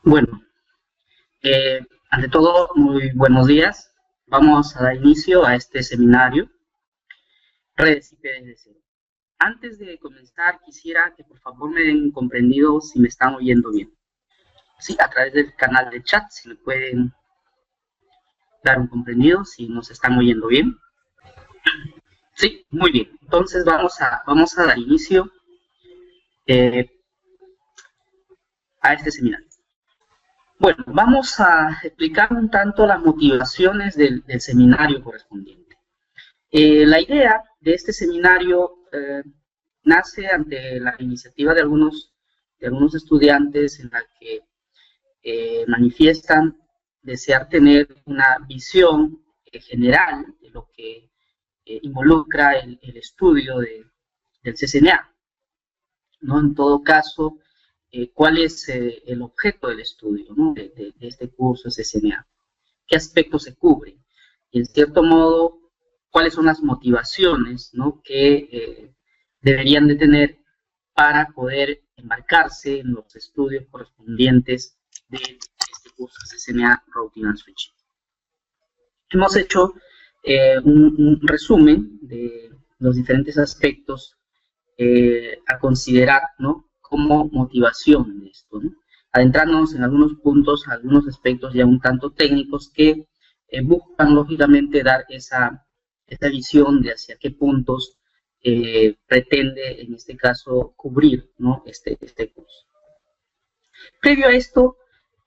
Bueno, ante todo, muy buenos días. Vamos a dar inicio a este seminario, Redes IP desde cero. Antes de comenzar, quisiera que por favor me den comprendido si me están oyendo bien. Sí, a través del canal de chat, si me pueden dar un comprendido, si nos están oyendo bien. Sí, muy bien. Entonces vamos a dar inicio a este seminario. Bueno, vamos a explicar un tanto las motivaciones del seminario correspondiente. La idea de este seminario nace ante la iniciativa de algunos estudiantes en la que manifiestan desear tener una visión general de lo que involucra el estudio del CCNA, ¿no? En todo caso, ¿cuál es el objeto del estudio, ¿no? de este curso CCNA? ¿Qué aspectos se cubren? Y en cierto modo, ¿cuáles son las motivaciones, ¿no? que deberían de tener para poder embarcarse en los estudios correspondientes de este curso CCNA Routing and Switching? Hemos hecho un resumen de los diferentes aspectos a considerar, ¿no? como motivación de esto, ¿no? Adentrándonos en algunos puntos, algunos aspectos ya un tanto técnicos que buscan lógicamente dar esa visión de hacia qué puntos pretende en este caso cubrir, ¿no? este curso. Previo a esto,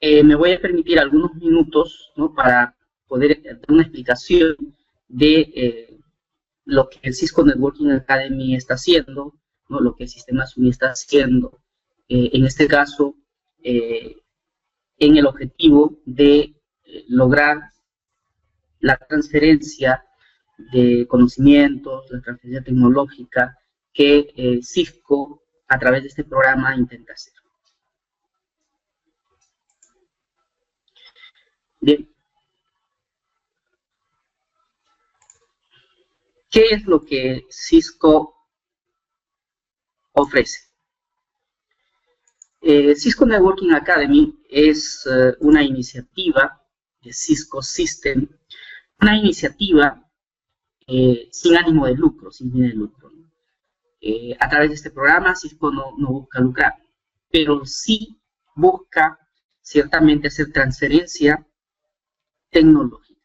me voy a permitir algunos minutos, ¿no? para poder dar una explicación de lo que el Cisco Networking Academy está haciendo, ¿no? Lo que el Sistema SUNY está haciendo, en este caso, en el objetivo de lograr la transferencia de conocimientos, la transferencia tecnológica que Cisco, a través de este programa, intenta hacer. Bien. ¿Qué es lo que Cisco ofrece? Cisco Networking Academy es una iniciativa de Cisco System, una iniciativa sin ánimo de lucro, sin fin de lucro. A través de este programa, Cisco no busca lucrar, pero sí busca ciertamente hacer transferencia tecnológica.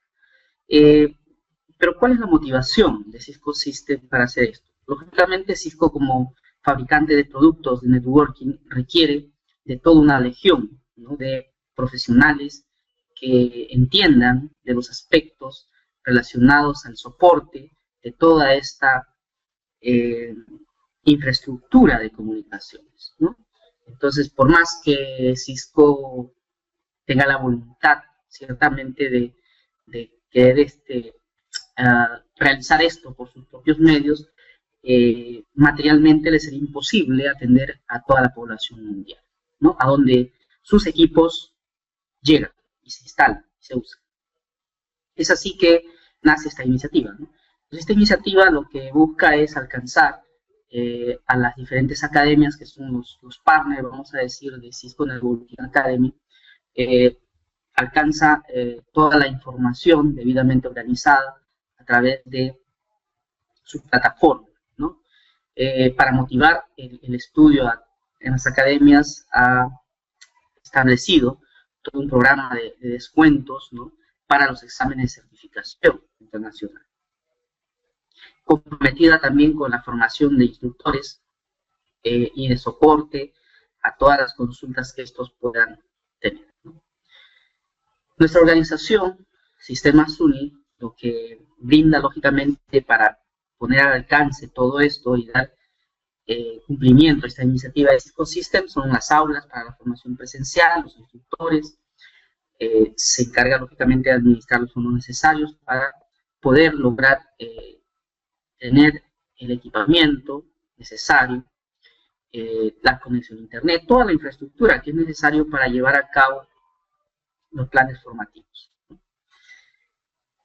Pero ¿cuál es la motivación de Cisco System para hacer esto? Lógicamente, Cisco como fabricante de productos de networking requiere de toda una legión, ¿no? de profesionales que entiendan de los aspectos relacionados al soporte de toda esta infraestructura de comunicaciones, ¿no? Entonces, por más que Cisco tenga la voluntad, ciertamente, de querer realizar esto por sus propios medios, materialmente le sería imposible atender a toda la población mundial, ¿no? A donde sus equipos llegan y se instalan, y se usan. Es así que nace esta iniciativa, ¿no? Entonces, esta iniciativa lo que busca es alcanzar a las diferentes academias que son los partners, vamos a decir, de Cisco Networking Academy, alcanza toda la información debidamente organizada a través de su plataforma, ¿no? Para motivar el estudio en las academias, ha establecido todo un programa de descuentos, ¿no? para los exámenes de certificación internacional, comprometida también con la formación de instructores y de soporte a todas las consultas que estos puedan tener, ¿no? Nuestra organización, Sistema SUNY, lo que brinda lógicamente para poner al alcance todo esto y dar cumplimiento a esta iniciativa de Cisco System son las aulas para la formación presencial, los instructores, se encarga lógicamente de administrar los fondos necesarios para poder lograr tener el equipamiento necesario, la conexión a internet, toda la infraestructura que es necesario para llevar a cabo los planes formativos.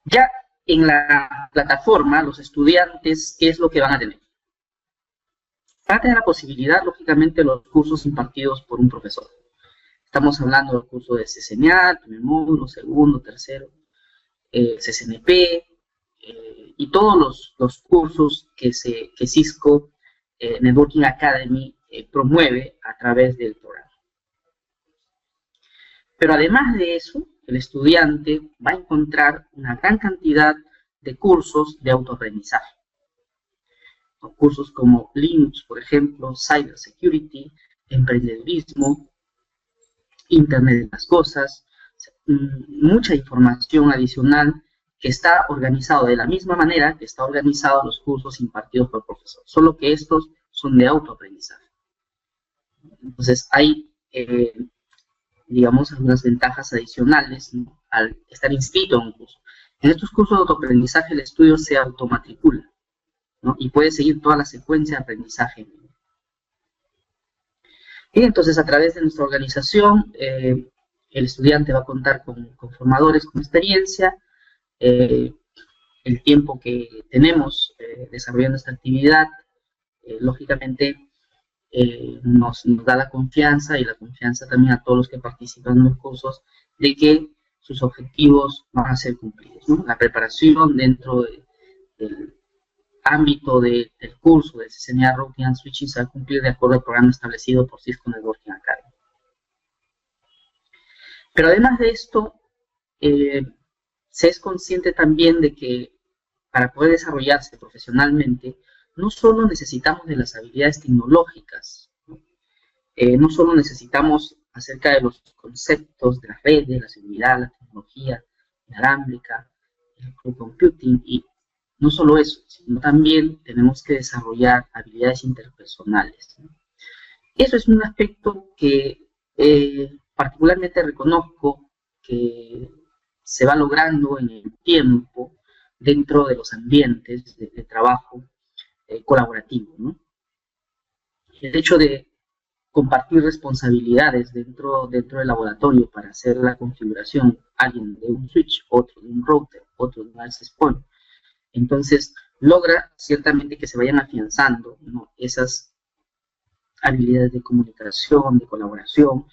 Ya en la plataforma, los estudiantes, ¿qué es lo que van a tener? Van a tener la posibilidad, lógicamente, de los cursos impartidos por un profesor. Estamos hablando del curso de CCNA, primer módulo, segundo, tercero, CCNP, y todos los cursos que Cisco Networking Academy promueve a través del programa. Pero además de eso, el estudiante va a encontrar una gran cantidad de cursos de autoaprendizaje. Cursos como Linux, por ejemplo, Cybersecurity, emprendedurismo, Internet de las cosas, mucha información adicional que está organizado de la misma manera que está organizado los cursos impartidos por el profesor, solo que estos son de autoaprendizaje. Entonces hay, digamos, algunas ventajas adicionales, ¿no?, al estar inscrito en un curso. En estos cursos de autoaprendizaje el estudio se automatricula, ¿no?, y puede seguir toda la secuencia de aprendizaje. Y entonces a través de nuestra organización el estudiante va a contar con formadores con experiencia. El tiempo que tenemos desarrollando esta actividad, lógicamente nos da la confianza, y la confianza también a todos los que participan en los cursos, de que sus objetivos van a ser cumplidos, ¿no? La preparación dentro del ámbito del curso de CCNA Routing and Switching se va a cumplir de acuerdo al programa establecido por Cisco Networking Academy. Pero además de esto, se es consciente también de que para poder desarrollarse profesionalmente, no solo necesitamos de las habilidades tecnológicas, ¿no? No solo necesitamos acerca de los conceptos de las redes, la seguridad, la tecnología inalámbrica, el cloud computing, y no solo eso, sino también tenemos que desarrollar habilidades interpersonales, ¿no? Eso es un aspecto que particularmente reconozco que se va logrando en el tiempo dentro de los ambientes de trabajo colaborativo, ¿no? El hecho de compartir responsabilidades dentro del laboratorio para hacer la configuración, alguien de un switch, otro de un router, otro de un access point, entonces logra ciertamente que se vayan afianzando, ¿no?, esas habilidades de comunicación, de colaboración,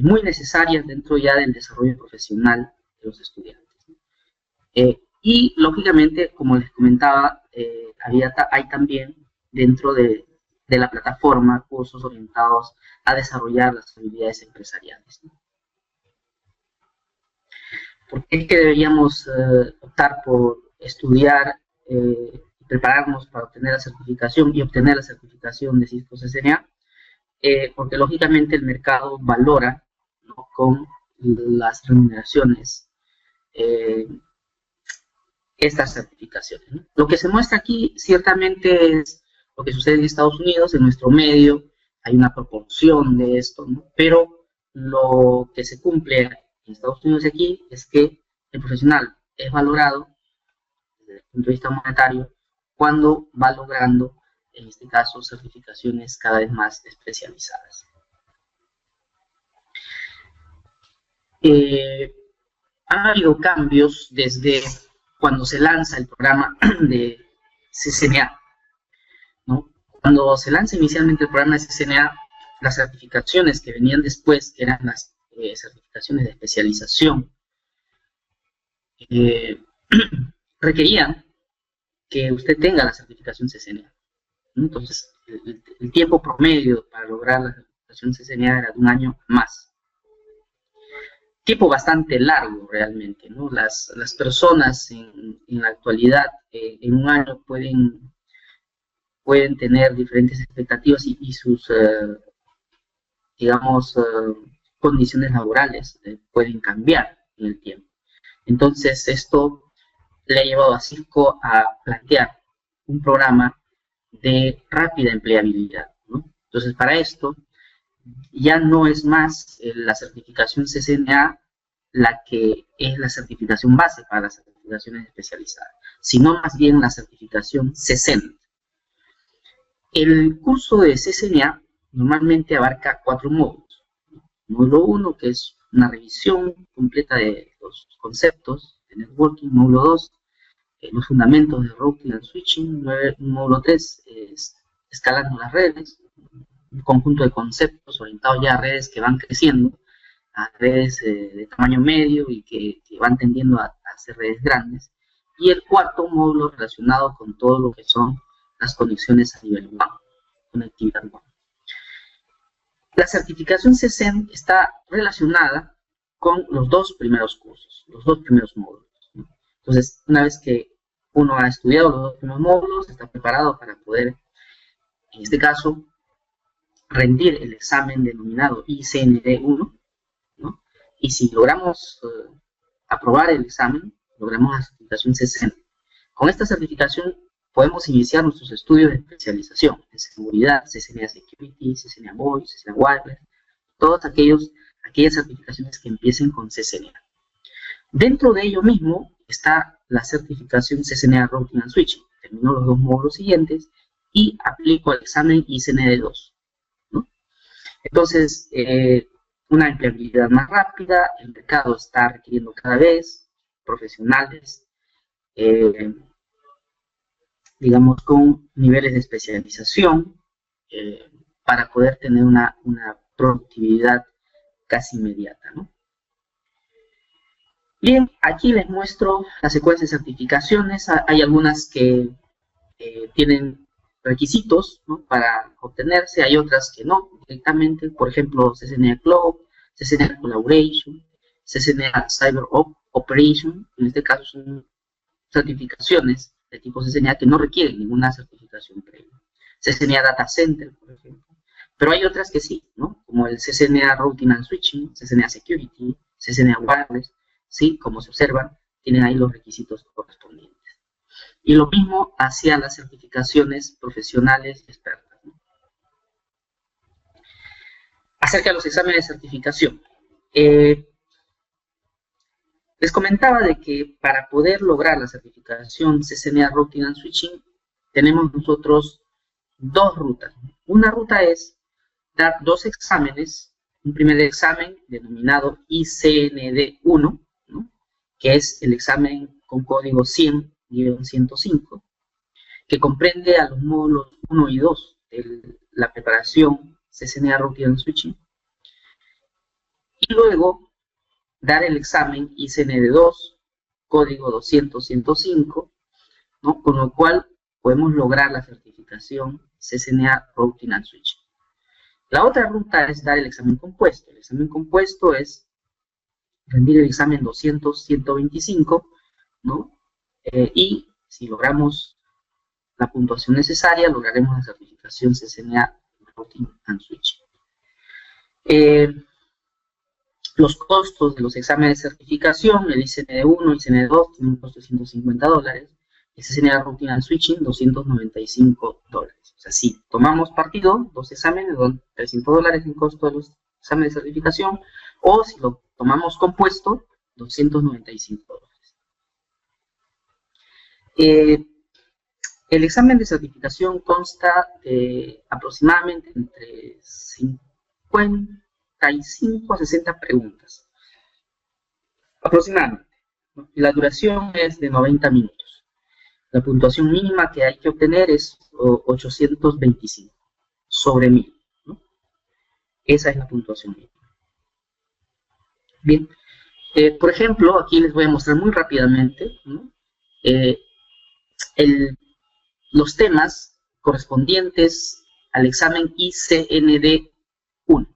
muy necesarias dentro ya del desarrollo profesional de los estudiantes. Y lógicamente, como les comentaba, hay también dentro de la plataforma cursos orientados a desarrollar las habilidades empresariales, ¿no? ¿Por qué es que deberíamos optar por estudiar y prepararnos para obtener la certificación y obtener la certificación de Cisco CCNA? Porque lógicamente el mercado valora, ¿no?, con las remuneraciones estas certificaciones, ¿no? Lo que se muestra aquí ciertamente es lo que sucede en Estados Unidos. En nuestro medio hay una proporción de esto, ¿no? Pero lo que se cumple en Estados Unidos y aquí es que el profesional es valorado desde el punto de vista monetario cuando va logrando, en este caso, certificaciones cada vez más especializadas. Han habido cambios desde cuando se lanza el programa de CCNA, ¿no? Cuando se lanza inicialmente el programa de CCNA, las certificaciones que venían después, que eran las certificaciones de especialización, requerían que usted tenga la certificación CCNA, ¿no? Entonces, el tiempo promedio para lograr la certificación CCNA era de un año más. Tiempo bastante largo realmente, ¿no? Las personas en la actualidad, en un año pueden tener diferentes expectativas y sus, digamos, condiciones laborales pueden cambiar en el tiempo. Entonces, esto le ha llevado a Cisco a plantear un programa de rápida empleabilidad, ¿no? Entonces, para esto, ya no es más la certificación CCNA la que es la certificación base para las certificaciones especializadas, sino más bien la certificación CCNA. El curso de CCNA normalmente abarca 4 módulos. Módulo 1, que es una revisión completa de los conceptos de networking. Módulo 2, los fundamentos de routing and switching. Módulo 3, escalando las redes, un conjunto de conceptos orientados ya a redes que van creciendo, a redes de tamaño medio y que van tendiendo a hacer redes grandes. Y el cuarto módulo relacionado con todo lo que son las conexiones a nivel WAN, conectividad WAN. La certificación CCEN está relacionada con los dos primeros cursos, los dos primeros módulos, ¿no? Entonces, una vez que uno ha estudiado los dos primeros módulos, está preparado para poder, en este caso, rendir el examen denominado ICND1, ¿no? Y si logramos aprobar el examen, logramos la certificación CCEN. Con esta certificación podemos iniciar nuestros estudios de especialización en seguridad, CCNA Security, CCNA Voice, CCNA Wireless, todas aquellas certificaciones que empiecen con CCNA. Dentro de ello mismo está la certificación CCNA Routing and Switching. Termino los dos módulos siguientes y aplico el examen ICND2, ¿no? Entonces, una empleabilidad más rápida, el mercado está requiriendo cada vez profesionales, digamos, con niveles de especialización, para poder tener una productividad casi inmediata, ¿no? Bien, aquí les muestro la secuencia de certificaciones. Hay algunas que tienen requisitos, ¿no?, para obtenerse, hay otras que no, directamente, por ejemplo, CCNA Cloud, CCNA Collaboration, CCNA Cyber Operation. En este caso son certificaciones de tipo CCNA que no requieren ninguna certificación previa. CCNA Data Center, por ejemplo. Pero hay otras que sí, ¿no?, como el CCNA Routing and Switching, CCNA Security, CCNA Wireless, sí, como se observan, tienen ahí los requisitos correspondientes. Y lo mismo hacia las certificaciones profesionales y expertas, ¿no? Acerca de los exámenes de certificación. Les comentaba de que para poder lograr la certificación CCNA Routing and Switching, tenemos nosotros dos rutas. Una ruta es dar dos exámenes, un primer examen denominado ICND1, ¿no?, que es el examen con código 100-105, que comprende a los módulos 1 y 2 de la preparación CCNA Routing and Switching, y luego dar el examen ICND2, código 200-105, ¿no?, con lo cual podemos lograr la certificación CCNA Routing and Switching. La otra ruta es dar el examen compuesto. El examen compuesto es rendir el examen 200-125, ¿no? Y si logramos la puntuación necesaria, lograremos la certificación CCNA Routing and Switching. Los costos de los exámenes de certificación, el ICND1 y ICND2 tienen un costo de $150, el CCNA Routing and Switching $295. O sea, si tomamos partido, dos exámenes, $300 en costo de los exámenes de certificación, o si lo tomamos compuesto, $295. El examen de certificación consta de aproximadamente entre 55 a 60 preguntas, aproximadamente, ¿no? Y la duración es de 90 minutos. La puntuación mínima que hay que obtener es 825 sobre 1000, ¿no? Esa es la puntuación mínima. Bien, por ejemplo, aquí les voy a mostrar muy rápidamente, ¿no?, los temas correspondientes al examen ICND1,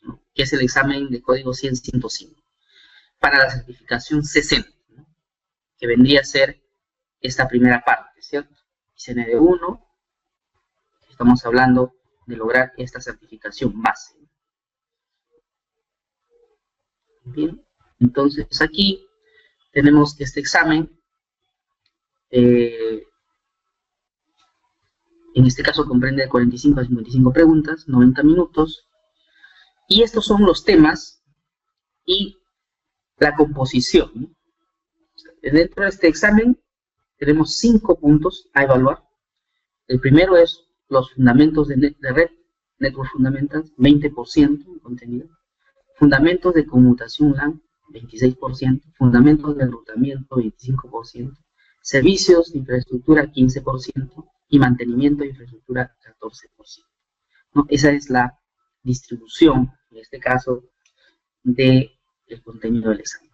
¿no?, que es el examen de código 100-105, para la certificación CCEN, ¿no?, que vendría a ser esta primera parte, ¿cierto? ICND1, estamos hablando de lograr esta certificación base. Bien, entonces aquí tenemos que este examen, en este caso comprende de 45 a 55 preguntas, 90 minutos, y estos son los temas y la composición, ¿no? O sea, dentro de este examen tenemos 5 puntos a evaluar. El primero es los fundamentos de red, Network Fundamentals, 20% de contenido. Fundamentos de conmutación LAN, 26%. Fundamentos de enrutamiento, 25%. Servicios de infraestructura, 15%. Y mantenimiento de infraestructura, 14%. ¿No? Esa es la distribución, en este caso, del contenido del examen.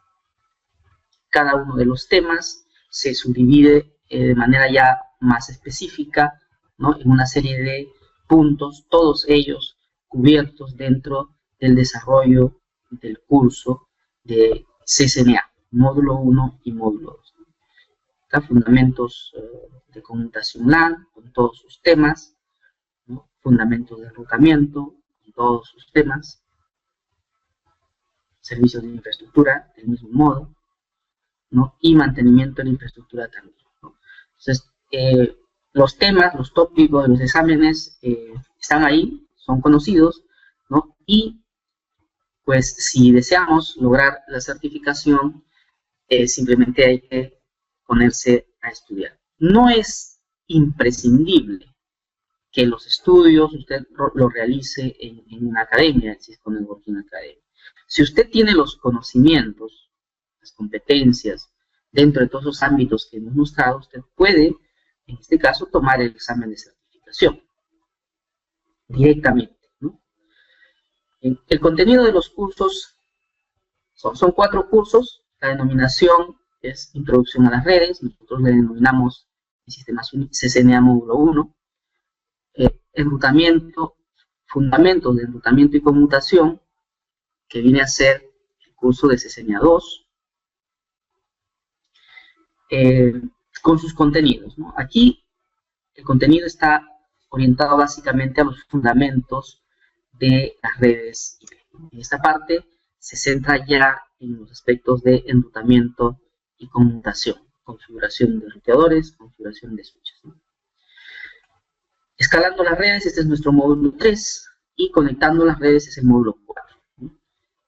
Cada uno de los temas se subdivide de manera ya más específica, ¿no?, en una serie de puntos, todos ellos cubiertos dentro del desarrollo del curso de CCNA, módulo 1 y módulo 2. Acá fundamentos de conmutación LAN, con todos sus temas, ¿no?, fundamentos de enrutamiento, con todos sus temas, servicios de infraestructura, del mismo modo, ¿no?, y mantenimiento de la infraestructura también, ¿no? Entonces, los temas, los tópicos de los exámenes están ahí, son conocidos, ¿no? Y pues si deseamos lograr la certificación, simplemente hay que ponerse a estudiar. No es imprescindible que los estudios usted los realice en una academia, el Cisco Networking Academy. Si usted tiene los conocimientos, las competencias, dentro de todos los ámbitos que hemos mostrado, usted puede, en este caso, tomar el examen de certificación directamente, ¿no? El contenido de los cursos son 4 cursos. La denominación es Introducción a las Redes, nosotros le denominamos el sistema CCNA módulo 1, enrutamiento, fundamentos de enrutamiento y conmutación, que viene a ser el curso de CCNA 2, con sus contenidos, ¿no? Aquí el contenido está orientado básicamente a los fundamentos de las redes IP. En esta parte se centra ya en los aspectos de enrutamiento y conmutación, configuración de ruteadores, configuración de switches, ¿no? Escalando las redes, este es nuestro módulo 3, y conectando las redes es el módulo 4, ¿no?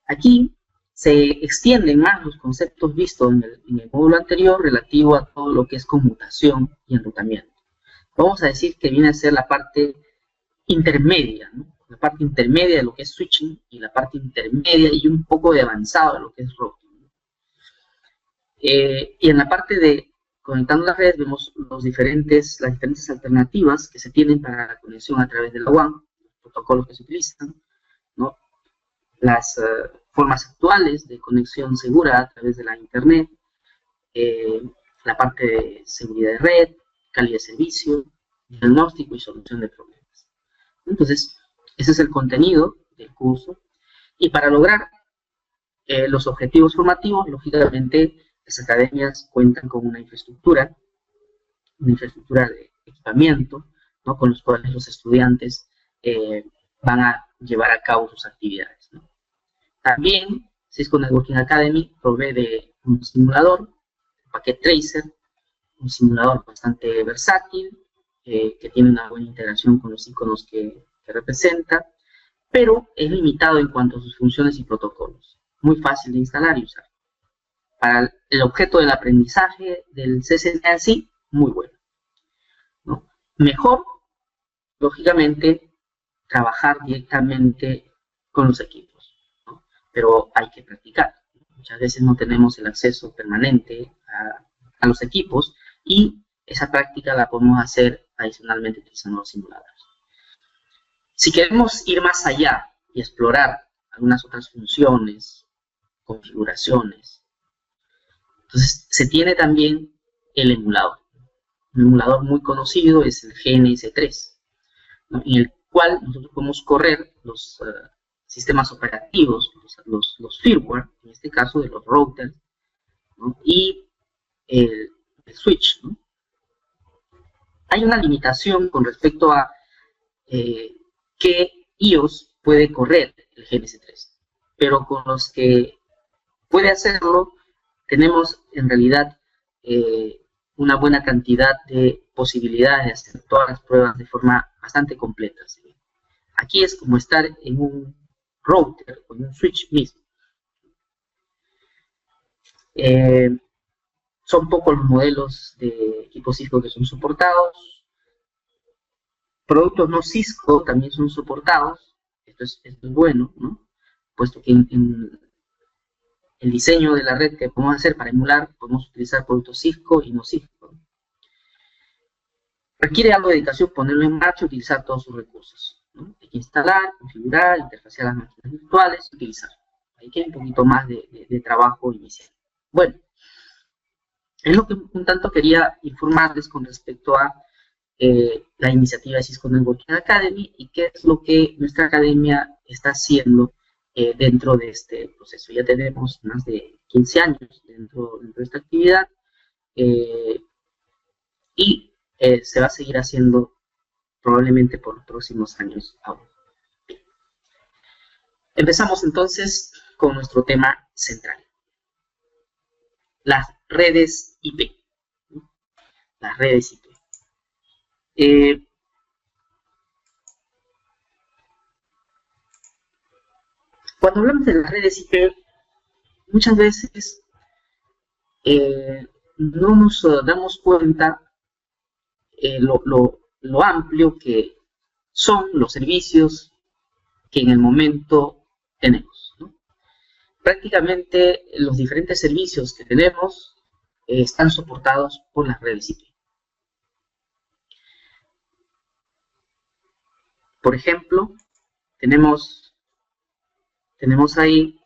Aquí se extienden más los conceptos vistos en el módulo anterior relativo a todo lo que es conmutación y enrutamiento. Vamos a decir que viene a ser la parte intermedia, ¿no?, la parte intermedia de lo que es switching y la parte intermedia y un poco de avanzado de lo que es routing. Y en la parte de conectando las redes vemos las diferentes alternativas que se tienen para la conexión a través de la WAN, los protocolos que se utilizan, ¿no?, las formas actuales de conexión segura a través de la Internet, la parte de seguridad de red, calidad de servicio, diagnóstico y solución de problemas. Entonces, ese es el contenido del curso. Y para lograr los objetivos formativos, lógicamente, las academias cuentan con una infraestructura de equipamiento, ¿no?, con los cuales los estudiantes van a llevar a cabo sus actividades, ¿no? También Cisco Networking Academy provee de un simulador, Packet Tracer, un simulador bastante versátil, que tiene una buena integración con los iconos que representa, pero es limitado en cuanto a sus funciones y protocolos. Muy fácil de instalar y usar. Para el objeto del aprendizaje del CCNA en sí, muy bueno, ¿no? Mejor, lógicamente, trabajar directamente con los equipos, ¿no? Pero hay que practicar. Muchas veces no tenemos el acceso permanente a los equipos, y esa práctica la podemos hacer adicionalmente utilizando los simuladores. Si queremos ir más allá y explorar algunas otras funciones, configuraciones, entonces se tiene también el emulador. Un emulador muy conocido es el GNS3, ¿no?, en el cual nosotros podemos correr los sistemas operativos, los firmware, en este caso de los routers, ¿no?, y el switch, ¿no? Hay una limitación con respecto a qué IOS puede correr el GNS3, pero con los que puede hacerlo tenemos en realidad una buena cantidad de posibilidades de hacer todas las pruebas de forma bastante completa, ¿sí? Aquí es como estar en un router o en un switch mismo. Son pocos los modelos de equipos Cisco que son soportados. Productos no Cisco también son soportados. Esto es bueno, ¿no?, puesto que en el diseño de la red que podemos hacer para emular, podemos utilizar productos Cisco y no Cisco. Requiere algo de dedicación ponerlo en marcha y utilizar todos sus recursos, ¿no? Hay que instalar, configurar, interfacear las máquinas virtuales y utilizar. Hay que un poquito más de trabajo inicial. Bueno, es lo que un tanto quería informarles con respecto a la iniciativa de Cisco Networking Academy y qué es lo que nuestra academia está haciendo dentro de este proceso. Ya tenemos más de 15 años dentro de esta actividad y se va a seguir haciendo probablemente por los próximos años aún. Empezamos entonces con nuestro tema central. Las redes IP. Las redes IP. Cuando hablamos de las redes IP, muchas veces no nos damos cuenta lo amplio que son los servicios que en el momento tenemos, ¿no? Prácticamente los diferentes servicios que tenemos están soportados por las redes IP. Por ejemplo, tenemos ahí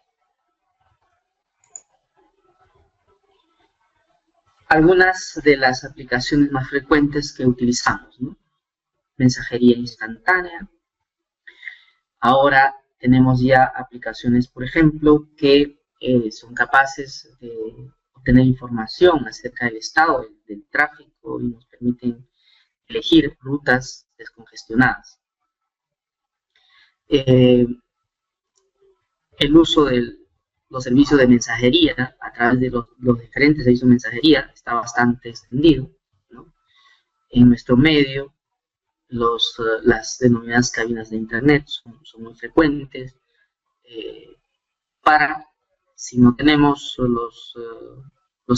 algunas de las aplicaciones más frecuentes que utilizamos, ¿no? Mensajería instantánea. Ahora tenemos ya aplicaciones, por ejemplo, que son capaces de obtener información acerca del estado del tráfico y nos permiten elegir rutas descongestionadas. El uso de los servicios de mensajería a través de los diferentes servicios de mensajería está bastante extendido, ¿no? En nuestro medio, las denominadas cabinas de internet son muy frecuentes para, si no tenemos los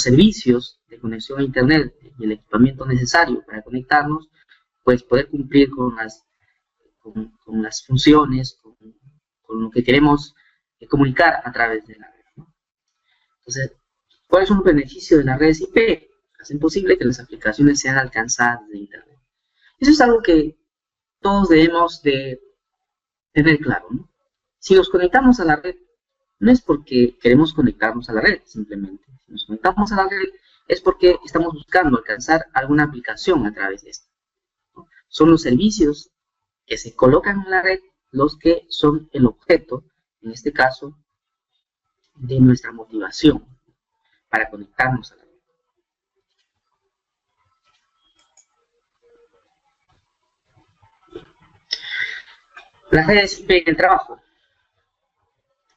servicios de conexión a internet y el equipamiento necesario para conectarnos, pues poder cumplir con las funciones, con lo que queremos comunicar a través de la red, ¿no? Entonces, ¿cuáles son los beneficios de las redes IP? Hacen posible que las aplicaciones sean alcanzadas de internet. Eso es algo que todos debemos de tener claro, ¿no? Si nos conectamos a la red, no es porque queremos conectarnos a la red, simplemente. Si nos conectamos a la red, es porque estamos buscando alcanzar alguna aplicación a través de esta, ¿no? Son los servicios que se colocan en la red los que son el objeto, en este caso, de nuestra motivación para conectarnos a la red. Las redes IP en el trabajo.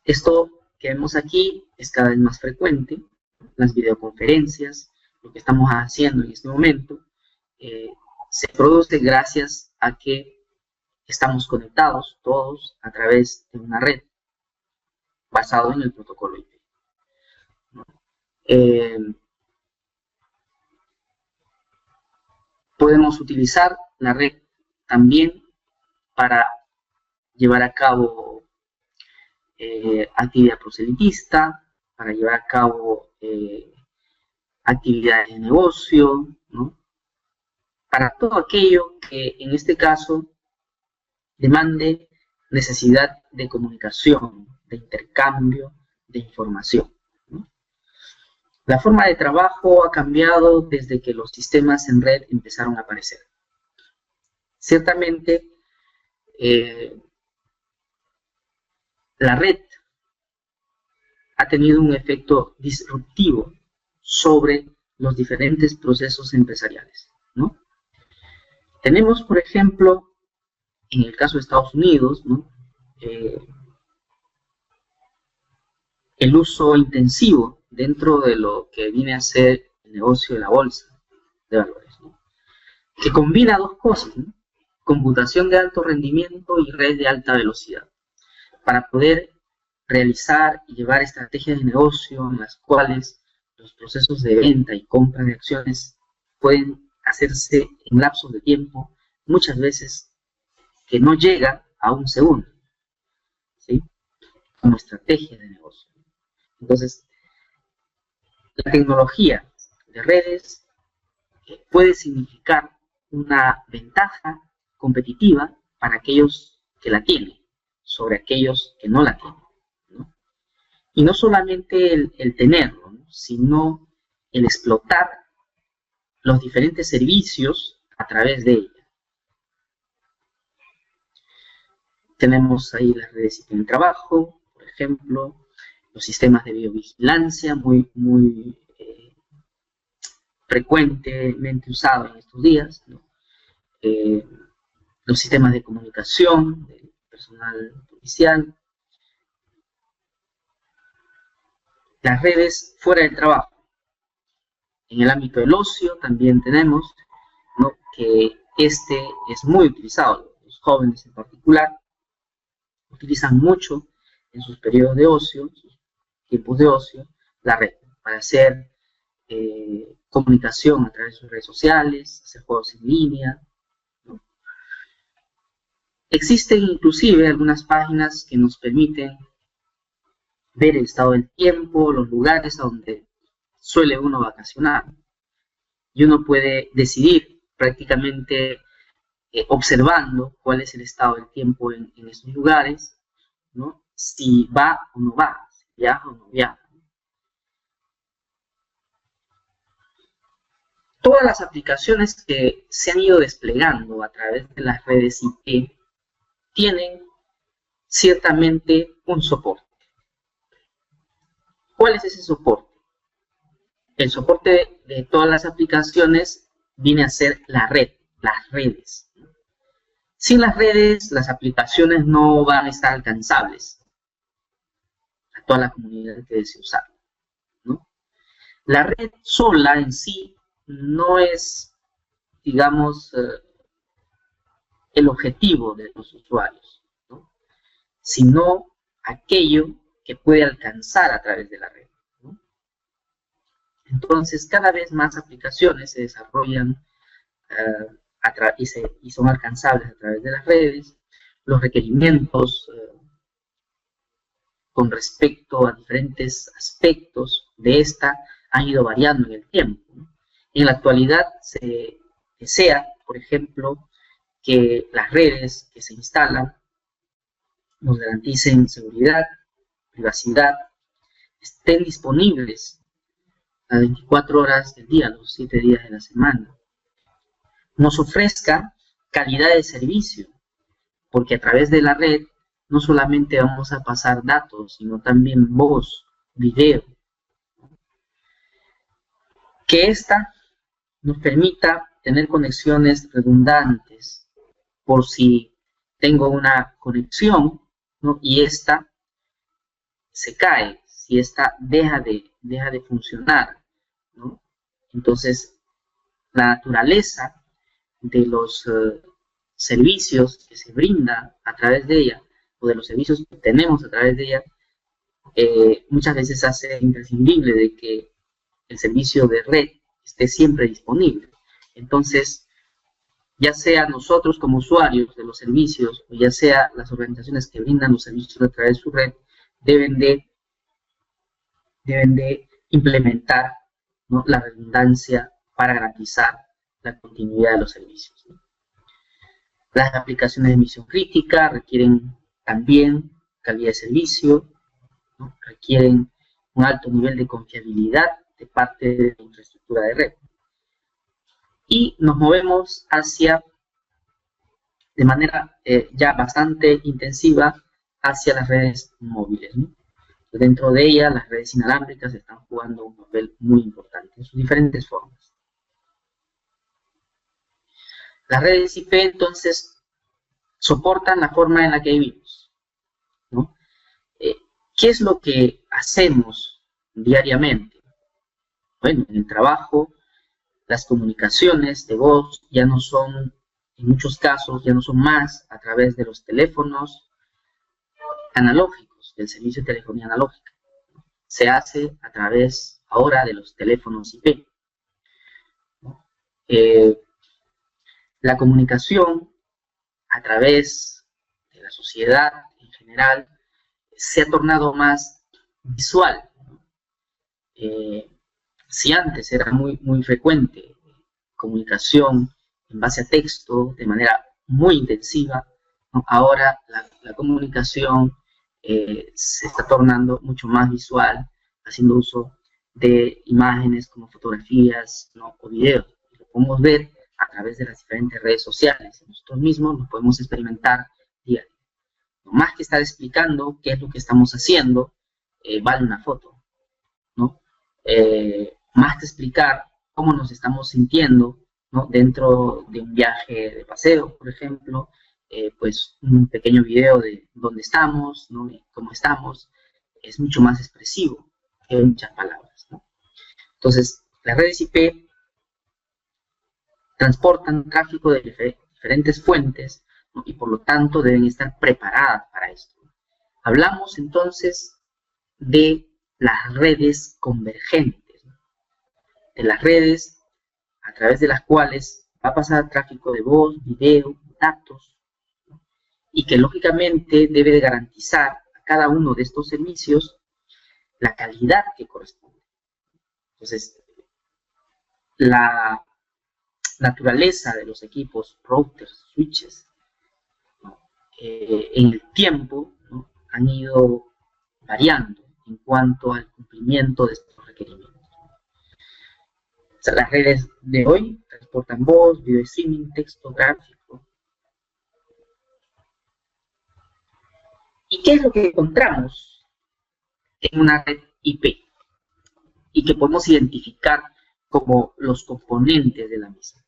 Esto que vemos aquí es cada vez más frecuente. Las videoconferencias, lo que estamos haciendo en este momento, se produce gracias a que estamos conectados todos a través de una red basado en el protocolo IP, ¿no? Podemos utilizar la red también para llevar a cabo actividad proselitista, para llevar a cabo actividades de negocio, ¿no? Para todo aquello que en este caso demande necesidad de comunicación, de intercambio, de información, ¿no? La forma de trabajo ha cambiado desde que los sistemas en red empezaron a aparecer. Ciertamente, la red ha tenido un efecto disruptivo sobre los diferentes procesos empresariales, ¿no? Tenemos, por ejemplo, en el caso de Estados Unidos, ¿no? El uso intensivo dentro de lo que viene a ser el negocio de la bolsa de valores, ¿no? Que combina dos cosas, ¿no? Computación de alto rendimiento y red de alta velocidad, para poder realizar y llevar estrategias de negocio en las cuales los procesos de venta y compra de acciones pueden hacerse en lapsos de tiempo, muchas veces que no llega a un segundo, ¿sí? Como estrategia de negocio. Entonces, la tecnología de redes puede significar una ventaja competitiva para aquellos que la tienen, sobre aquellos que no la tienen, ¿no? Y no solamente el tenerlo, ¿no?, sino el explotar los diferentes servicios a través de ella. Tenemos ahí las redes de trabajo, por ejemplo, los sistemas de videovigilancia, muy frecuentemente usados en estos días, ¿no? Los sistemas de comunicación del personal policial, las redes fuera del trabajo. En el ámbito del ocio también tenemos, ¿no?, que este es muy utilizado. Los jóvenes en particular utilizan mucho en sus periodos de ocio, sus tiempos de ocio, la red para hacer comunicación a través de sus redes sociales, hacer juegos en línea, ¿no? Existen inclusive algunas páginas que nos permiten ver el estado del tiempo, los lugares a donde suele uno vacacionar. Y uno puede decidir prácticamente observando cuál es el estado del tiempo en estos lugares, ¿no?, si va o no va, si viaja o no viaja. Todas las aplicaciones que se han ido desplegando a través de las redes IP tienen ciertamente un soporte. ¿Cuál es ese soporte? El soporte de todas las aplicaciones viene a ser la red, las redes. Sin las redes, las aplicaciones no van a estar alcanzables a toda la comunidad que desee usar, ¿no? La red sola en sí no es, digamos, el objetivo de los usuarios, ¿no?, sino aquello que puede alcanzar a través de la red, ¿no? Entonces, cada vez más aplicaciones se desarrollan y son alcanzables a través de las redes. Los requerimientos con respecto a diferentes aspectos de esta han ido variando en el tiempo, ¿no? En la actualidad se desea, por ejemplo, que las redes que se instalan nos garanticen seguridad, privacidad, estén disponibles las 24 horas del día, los 7 días de la semana. Nos ofrezca calidad de servicio, porque a través de la red no solamente vamos a pasar datos, sino también voz, video. Que esta nos permita tener conexiones redundantes, por si tengo una conexión, ¿no?, y esta se cae, si esta deja de funcionar, ¿no? Entonces, la naturaleza de los servicios que se brinda a través de ella, o de los servicios que tenemos a través de ella, muchas veces hace imprescindible de que el servicio de red esté siempre disponible. Entonces, ya sea nosotros como usuarios de los servicios, o ya sea las organizaciones que brindan los servicios a través de su red, deben de implementar, ¿no?, la redundancia para garantizar la continuidad de los servicios, ¿no? Las aplicaciones de misión crítica requieren también calidad de servicio, ¿no?, requieren un alto nivel de confiabilidad de parte de la infraestructura de red. Y nos movemos hacia, de manera ya bastante intensiva, hacia las redes móviles, ¿no? Dentro de ellas, las redes inalámbricas están jugando un papel muy importante en sus diferentes formas. Las redes IP, entonces, soportan la forma en la que vivimos, ¿no? ¿Qué es lo que hacemos diariamente? Bueno, en el trabajo, las comunicaciones de voz ya no son, en muchos casos, ya no son más a través de los teléfonos analógicos, del servicio de telefonía analógica. Se hace a través ahora de los teléfonos IP, ¿no? La comunicación a través de la sociedad en general se ha tornado más visual, ¿no? Si antes era muy frecuente comunicación en base a texto de manera muy intensiva, ¿no?, ahora la comunicación se está tornando mucho más visual, haciendo uso de imágenes como fotografías, ¿no?, o videos. Lo podemos ver a través de las diferentes redes sociales. Nosotros mismos lo podemos experimentar día a día. No más que estar explicando qué es lo que estamos haciendo, vale una foto, ¿no? Más que explicar cómo nos estamos sintiendo, ¿no?, dentro de un viaje de paseo, por ejemplo, pues un pequeño video de dónde estamos, ¿no?, y cómo estamos, es mucho más expresivo que muchas palabras, ¿no? Entonces, las redes IP transportan tráfico de diferentes fuentes, ¿no?, y por lo tanto deben estar preparadas para esto. Hablamos entonces de las redes convergentes, ¿no?, de las redes a través de las cuales va a pasar tráfico de voz, video, datos, ¿no?, y que lógicamente debe de garantizar a cada uno de estos servicios la calidad que corresponde. Entonces, la naturaleza de los equipos, routers, switches, ¿no?, en el tiempo, ¿no?, han ido variando en cuanto al cumplimiento de estos requerimientos. O sea, las redes de hoy transportan voz, video streaming, texto, gráfico. ¿Y qué es lo que encontramos en una red IP? Y que podemos identificar como los componentes de la misma.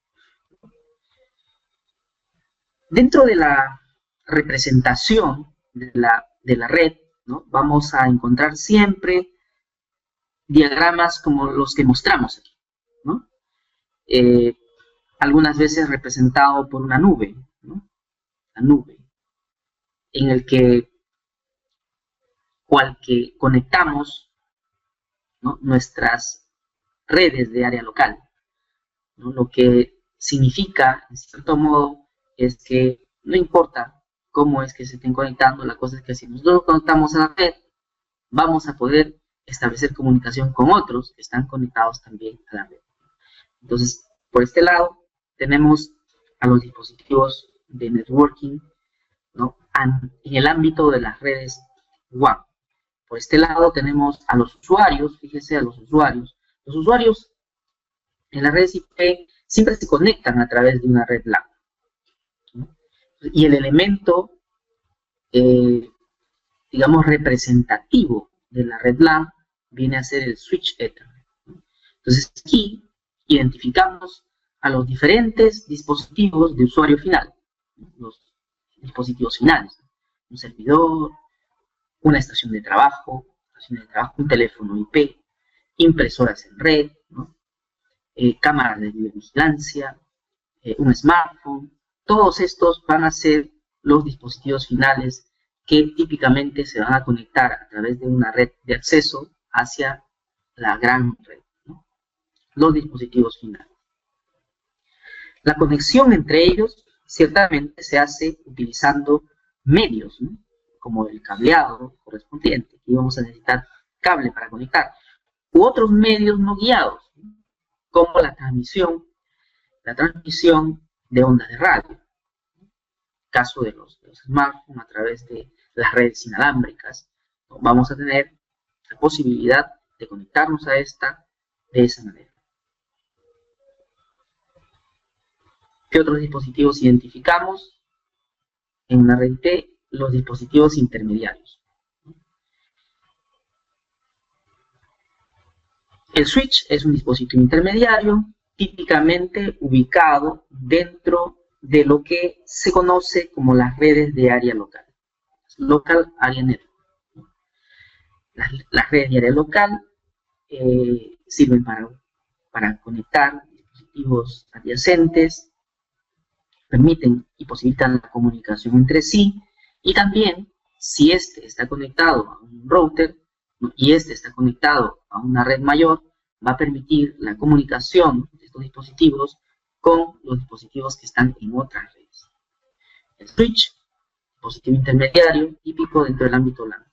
Dentro de la representación de la red, ¿no?, vamos a encontrar siempre diagramas como los que mostramos aquí, ¿no? Algunas veces representado por una nube, ¿no?, la nube, en el que conectamos, ¿no?, nuestras redes de área local, ¿no? Lo que significa, en cierto modo, es que no importa cómo es que se estén conectando, la cosa es que si nosotros conectamos a la red, vamos a poder establecer comunicación con otros que están conectados también a la red. Entonces, por este lado, tenemos a los dispositivos de networking, ¿no?, en el ámbito de las redes WAN. Por este lado tenemos a los usuarios, fíjese, a los usuarios. Los usuarios en las redes IP siempre se conectan a través de una red LAN, ¿no? Y el elemento, digamos, representativo de la red LAN viene a ser el switch Ethernet, ¿no? Entonces aquí identificamos a los diferentes dispositivos de usuario final, ¿no?, los dispositivos finales, ¿no?, un servidor, una estación de trabajo, un teléfono IP, impresoras en red, ¿no?, cámaras de videovigilancia, un smartphone. Todos estos van a ser los dispositivos finales que típicamente se van a conectar a través de una red de acceso hacia la gran red, ¿no?, los dispositivos finales. La conexión entre ellos ciertamente se hace utilizando medios, ¿no?, como el cableado correspondiente. Aquí vamos a necesitar cable para conectar, u otros medios no guiados, ¿no?, como la transmisión de ondas de radio. En el caso de los smartphones, a través de las redes inalámbricas, ¿no?, vamos a tener la posibilidad de conectarnos a esta de esa manera. ¿Qué otros dispositivos identificamos en una red IP? Los dispositivos intermediarios. El switch es un dispositivo intermediario típicamente ubicado dentro de lo que se conoce como las redes de área local, Local Area Network. Las redes de área local sirven para conectar dispositivos adyacentes, permiten y posibilitan la comunicación entre sí, y también, si este está conectado a un router, ¿no?, y este está conectado a una red mayor, va a permitir la comunicación de estos dispositivos con los dispositivos que están en otras redes. El switch, dispositivo intermediario, típico dentro del ámbito LAN.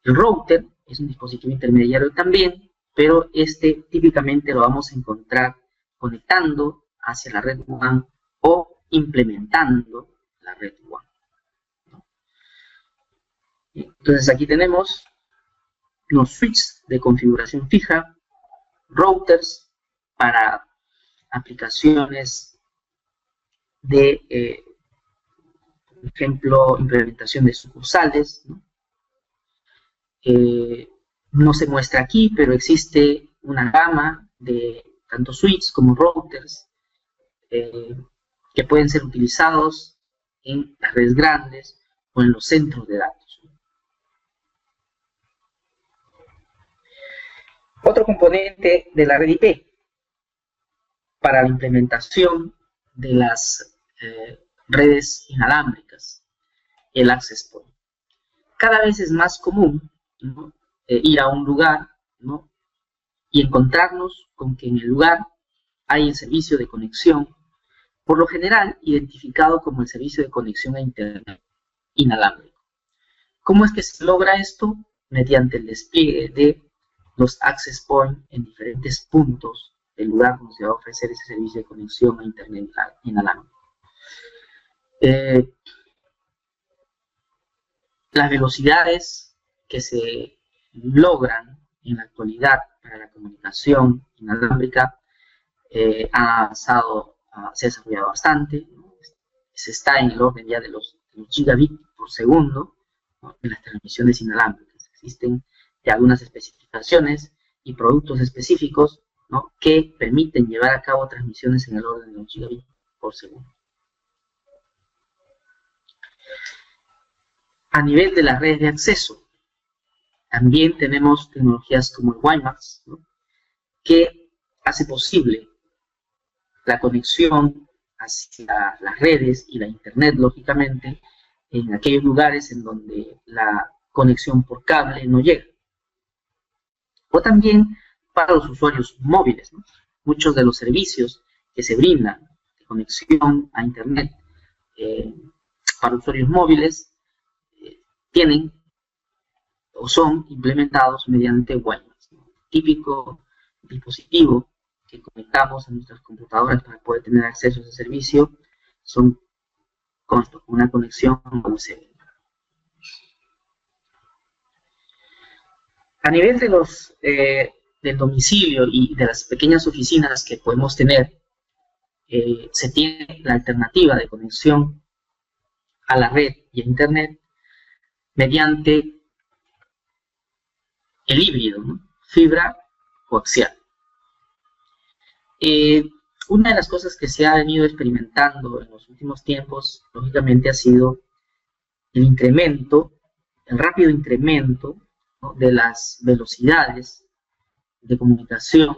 El router es un dispositivo intermediario también, pero este típicamente lo vamos a encontrar conectando hacia la red WAN o implementando la red WAN, ¿no? Entonces aquí tenemos los switches de configuración fija, routers para aplicaciones de, por ejemplo, implementación de sucursales, ¿no? No se muestra aquí, pero existe una gama de tanto switches como routers que pueden ser utilizados en las redes grandes o en los centros de datos. Otro componente de la red IP para la implementación de las redes inalámbricas, el access point. Cada vez es más común, ¿no?, ir a un lugar, ¿no?, y encontrarnos con que en el lugar hay el servicio de conexión, por lo general identificado como el servicio de conexión a Internet inalámbrico. ¿Cómo es que se logra esto? Mediante el despliegue de los access points en diferentes puntos del lugar donde se va a ofrecer ese servicio de conexión a Internet inalámbrico. Las velocidades que se logran en la actualidad para la comunicación inalámbrica ha avanzado, se ha desarrollado bastante, ¿no? Se está en el orden ya de los gigabits por segundo, ¿no?, en las transmisiones inalámbricas. Existen ya algunas especificaciones y productos específicos, ¿no?, que permiten llevar a cabo transmisiones en el orden de los gigabits por segundo. A nivel de las redes de acceso, también tenemos tecnologías como el WiMAX, ¿no?, que hace posible la conexión hacia las redes y la Internet, lógicamente, en aquellos lugares en donde la conexión por cable no llega. O también para los usuarios móviles, ¿no? Muchos de los servicios que se brindan de conexión a Internet para usuarios móviles tienen o son implementados mediante WiMAX, ¿no? Típico dispositivo que conectamos a nuestras computadoras para poder tener acceso a ese servicio son con una conexión USB. A nivel de del domicilio y de las pequeñas oficinas que podemos tener, se tiene la alternativa de conexión a la red y a Internet mediante el híbrido, ¿no?, fibra coaxial. Una de las cosas que se ha venido experimentando en los últimos tiempos, lógicamente, ha sido el incremento, el rápido incremento, ¿no?, de las velocidades de comunicación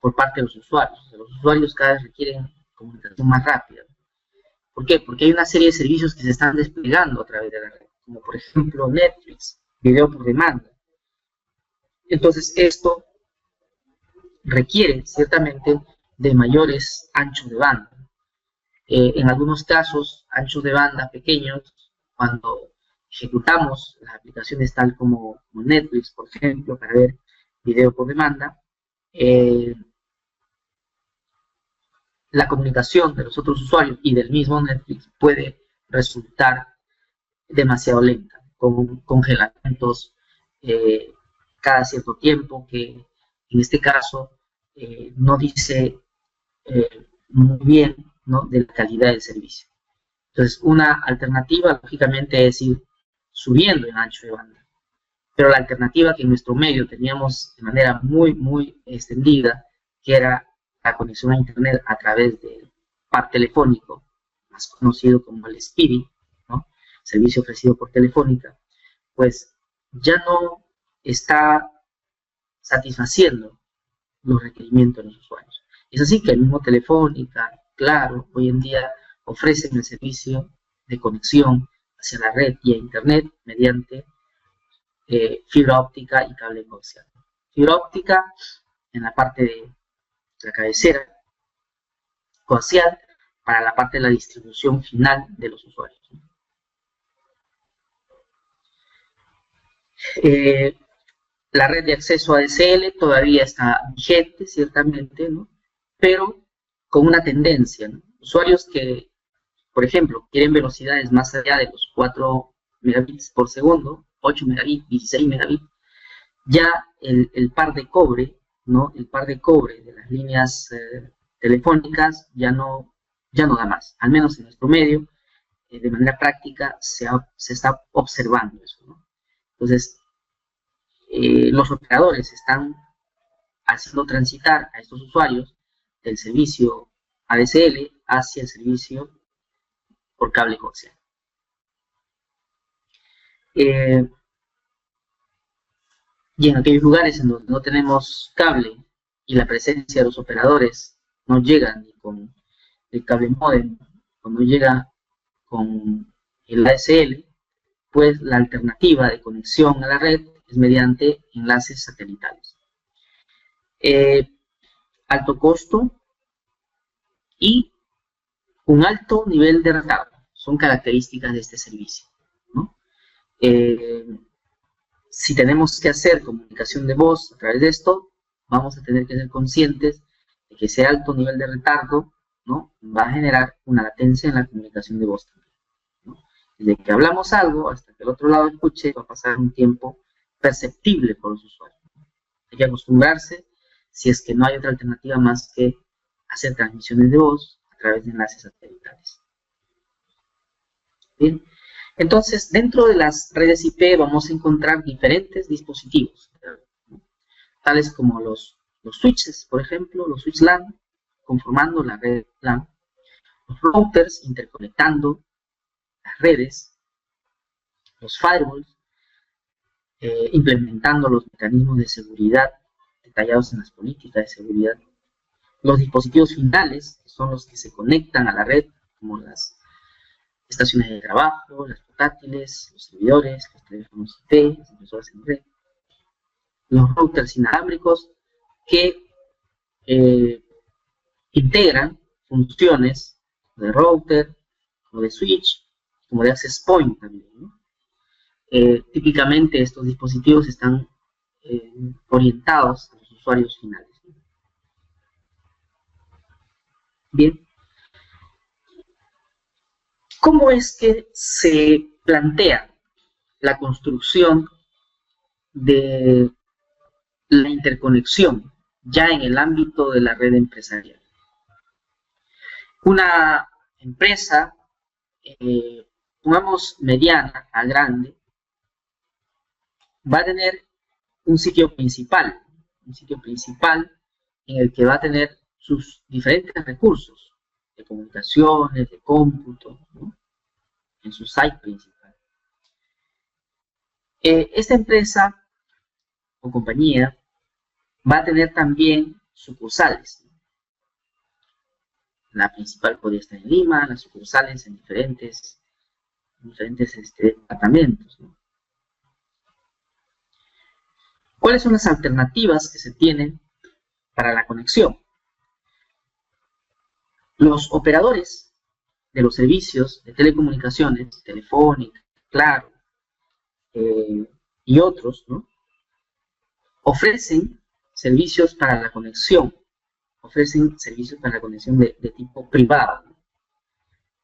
por parte de los usuarios. O sea, los usuarios cada vez requieren comunicación más rápida. ¿Por qué? Porque hay una serie de servicios que se están desplegando a través de la red, como por ejemplo Netflix, video por demanda. Entonces esto requiere ciertamente de mayores anchos de banda. En algunos casos, anchos de banda pequeños, cuando ejecutamos las aplicaciones tal como Netflix, por ejemplo, para ver video por demanda, la comunicación de los otros usuarios y del mismo Netflix puede resultar demasiado lenta, con congelamientos cada cierto tiempo, que en este caso no dice muy bien, ¿no?, de la calidad del servicio. Entonces, una alternativa, lógicamente, es ir subiendo el ancho de banda. Pero la alternativa que en nuestro medio teníamos de manera muy extendida, que era la conexión a Internet a través del par telefónico, más conocido como el SPIDI, ¿no?, servicio ofrecido por Telefónica, pues ya no está satisfaciendo los requerimientos de los usuarios. Es así que el mismo Telefónica, Claro, hoy en día ofrecen el servicio de conexión hacia la red y a Internet mediante fibra óptica y cable coaxial. Fibra óptica en la parte de la cabecera, coaxial para la parte de la distribución final de los usuarios. La red de acceso ADSL todavía está vigente, ciertamente, ¿no?, pero con una tendencia, ¿no? Usuarios que, por ejemplo, quieren velocidades más allá de los 4 megabits por segundo, 8 megabits, 16 megabits, ya el par de cobre, ¿no? El par de cobre de las líneas telefónicas ya no da más, al menos en nuestro medio, de manera práctica se está observando eso, ¿no? Entonces, los operadores están haciendo transitar a estos usuarios del servicio ADSL hacia el servicio por cable coaxial. Y en aquellos lugares en donde no tenemos cable y la presencia de los operadores no llega ni con el cable módem o no llega con el ADSL, pues la alternativa de conexión a la red es mediante enlaces satelitales. Alto costo y un alto nivel de retardo son características de este servicio, ¿no? Si tenemos que hacer comunicación de voz a través de esto, vamos a tener que ser conscientes de que ese alto nivel de retardo, ¿no?, va a generar una latencia en la comunicación de voz también, ¿no? Desde que hablamos algo hasta que el otro lado escuche, va a pasar un tiempo perceptible por los usuarios. Hay que acostumbrarse, si es que no hay otra alternativa más que hacer transmisiones de voz a través de enlaces satelitales. Bien. Entonces, dentro de las redes IP vamos a encontrar diferentes dispositivos, ¿no?, tales como los switches, por ejemplo, los switch LAN, conformando la red LAN, los routers interconectando las redes, los firewalls, implementando los mecanismos de seguridad detallados en las políticas de seguridad, los dispositivos finales, que son los que se conectan a la red, como las estaciones de trabajo, las portátiles, los servidores, los teléfonos IP, las impresoras en red, los routers inalámbricos que integran funciones de router o de switch, como de access point también, ¿no? Típicamente estos dispositivos están orientados a los usuarios finales. Bien. ¿Cómo es que se plantea la construcción de la interconexión ya en el ámbito de la red empresarial? Una empresa, pongamos mediana a grande, va a tener un sitio principal en el que va a tener sus diferentes recursos de comunicaciones, de cómputo, ¿no?, en su site principal. Esta empresa o compañía va a tener también sucursales. La principal podría estar en Lima, las sucursales en diferentes departamentos, ¿no? ¿Cuáles son las alternativas que se tienen para la conexión? Los operadores de los servicios de telecomunicaciones, Telefónica, Claro, y otros, ¿no?, ofrecen servicios para la conexión, de tipo privado, ¿no?,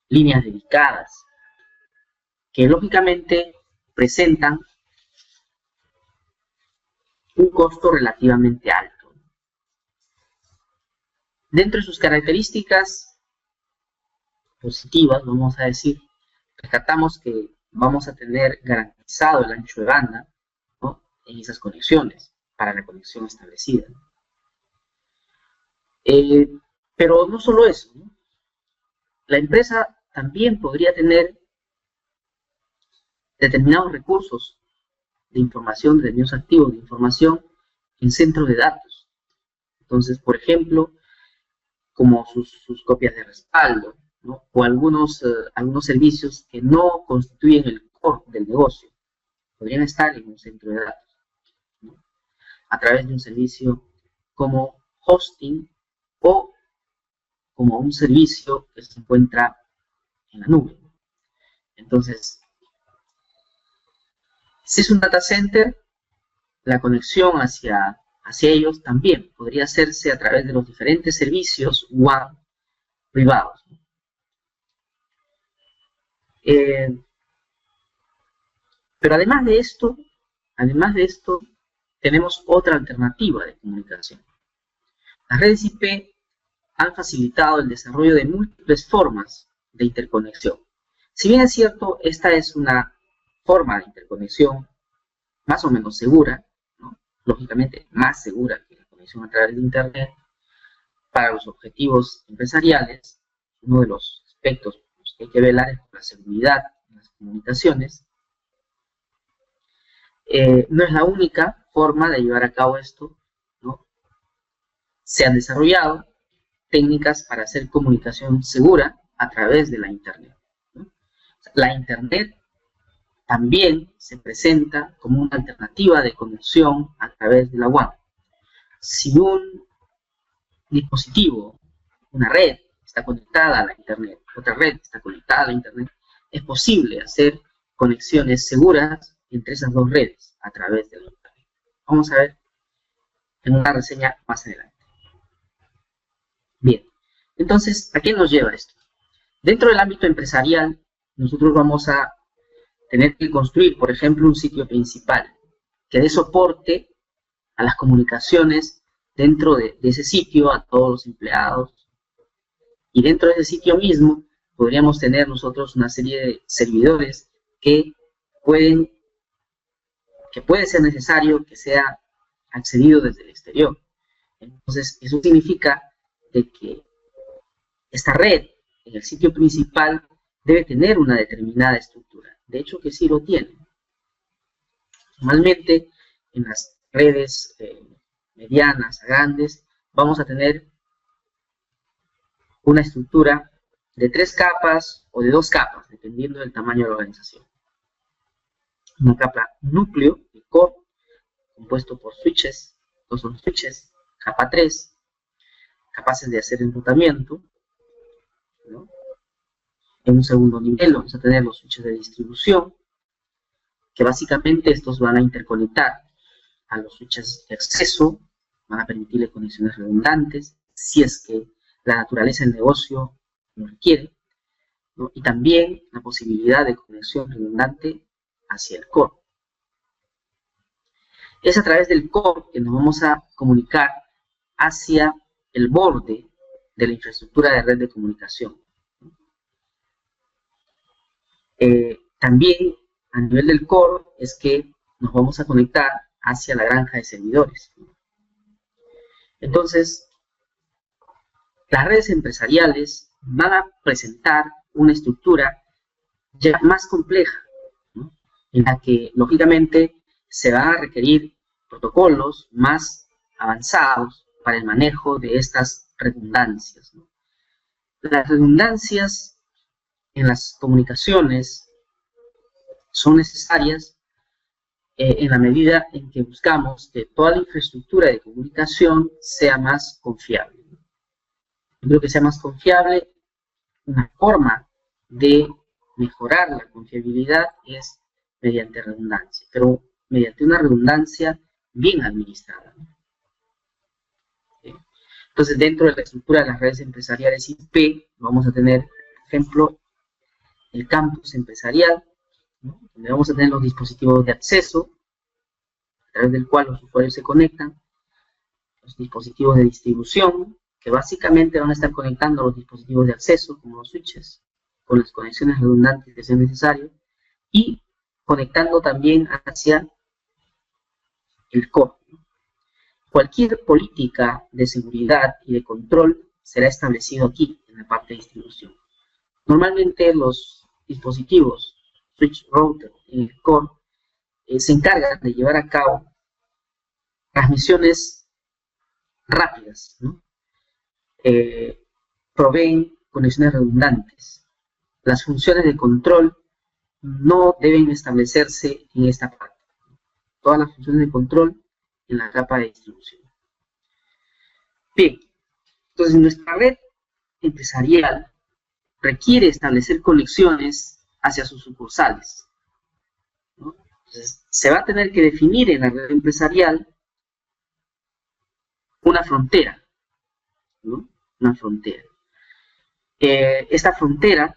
líneas dedicadas, que lógicamente presentan un costo relativamente alto. Dentro de sus características positivas, vamos a decir, rescatamos que vamos a tener garantizado el ancho de banda, ¿no?, en esas conexiones, para la conexión establecida. Pero no solo eso, ¿no?, la empresa también podría tener determinados recursos de información, determinados activos de información en centros de datos. Entonces, por ejemplo, como sus copias de respaldo, ¿no?, o algunos servicios que no constituyen el core del negocio, podrían estar en un centro de datos, ¿no?, a través de un servicio como hosting o como un servicio que se encuentra en la nube. Entonces, si es un data center, la conexión hacia ellos también podría hacerse a través de los diferentes servicios WAN privados. Pero además de esto, tenemos otra alternativa de comunicación. Las redes IP han facilitado el desarrollo de múltiples formas de interconexión. Si bien es cierto, esta es una forma de interconexión más o menos segura, ¿no? Lógicamente más segura que la conexión a través de Internet, para los objetivos empresariales, uno de los aspectos que hay que velar es la seguridad de las comunicaciones. No es la única forma de llevar a cabo esto, ¿no? Se han desarrollado técnicas para hacer comunicación segura a través de la Internet, ¿no? La Internet también se presenta como una alternativa de conexión a través de la WAN. Si un dispositivo, una red, está conectada a la Internet, otra red está conectada a la Internet, es posible hacer conexiones seguras entre esas dos redes a través de la Internet. Vamos a ver en una reseña más adelante. Bien, entonces, ¿a qué nos lleva esto? Dentro del ámbito empresarial, nosotros vamos a tener que construir, por ejemplo, un sitio principal que dé soporte a las comunicaciones dentro de ese sitio, a todos los empleados. Y dentro de ese sitio mismo podríamos tener nosotros una serie de servidores que puede ser necesario que sea accedido desde el exterior. Entonces, eso significa de que esta red en el sitio principal debe tener una determinada estructura. De hecho, que sí lo tiene. Normalmente, en las redes medianas a grandes, vamos a tener una estructura de 3 capas o de 2 capas, dependiendo del tamaño de la organización. Una capa núcleo, el core, compuesto por switches, estos son switches, capa 3, capaces de hacer enrutamiento, ¿no? En un segundo nivel vamos a tener los switches de distribución, que básicamente estos van a interconectar a los switches de acceso, van a permitirle conexiones redundantes, si es que la naturaleza del negocio lo requiere, ¿no? Y también la posibilidad de conexión redundante hacia el core. Es a través del core que nos vamos a comunicar hacia el borde de la infraestructura de red de comunicación. También a nivel del core es que nos vamos a conectar hacia la granja de servidores. Entonces, las redes empresariales van a presentar una estructura ya más compleja, ¿no? En la que, lógicamente, se van a requerir protocolos más avanzados para el manejo de estas redundancias, ¿no? Las redundancias en las comunicaciones son necesarias en la medida en que buscamos que toda la infraestructura de comunicación sea más confiable. Yo creo que sea más confiable, una forma de mejorar la confiabilidad es mediante redundancia, pero mediante una redundancia bien administrada. Entonces, dentro de la estructura de las redes empresariales IP, vamos a tener, por ejemplo, el campus empresarial, ¿no? Donde vamos a tener los dispositivos de acceso, a través del cual los usuarios se conectan, los dispositivos de distribución, que básicamente van a estar conectando los dispositivos de acceso, como los switches, con las conexiones redundantes que sean necesarias, y conectando también hacia el core. Cualquier política de seguridad y de control será establecido aquí, en la parte de distribución. Normalmente los dispositivos, switch, router y el core, se encargan de llevar a cabo transmisiones rápidas, ¿no? Proveen conexiones redundantes. Las funciones de control no deben establecerse en esta parte. Todas las funciones de control en la capa de distribución. Bien, entonces nuestra red empresarial requiere establecer conexiones hacia sus sucursales, ¿no? Entonces, se va a tener que definir en la red empresarial una frontera, ¿no? Una frontera. Esta frontera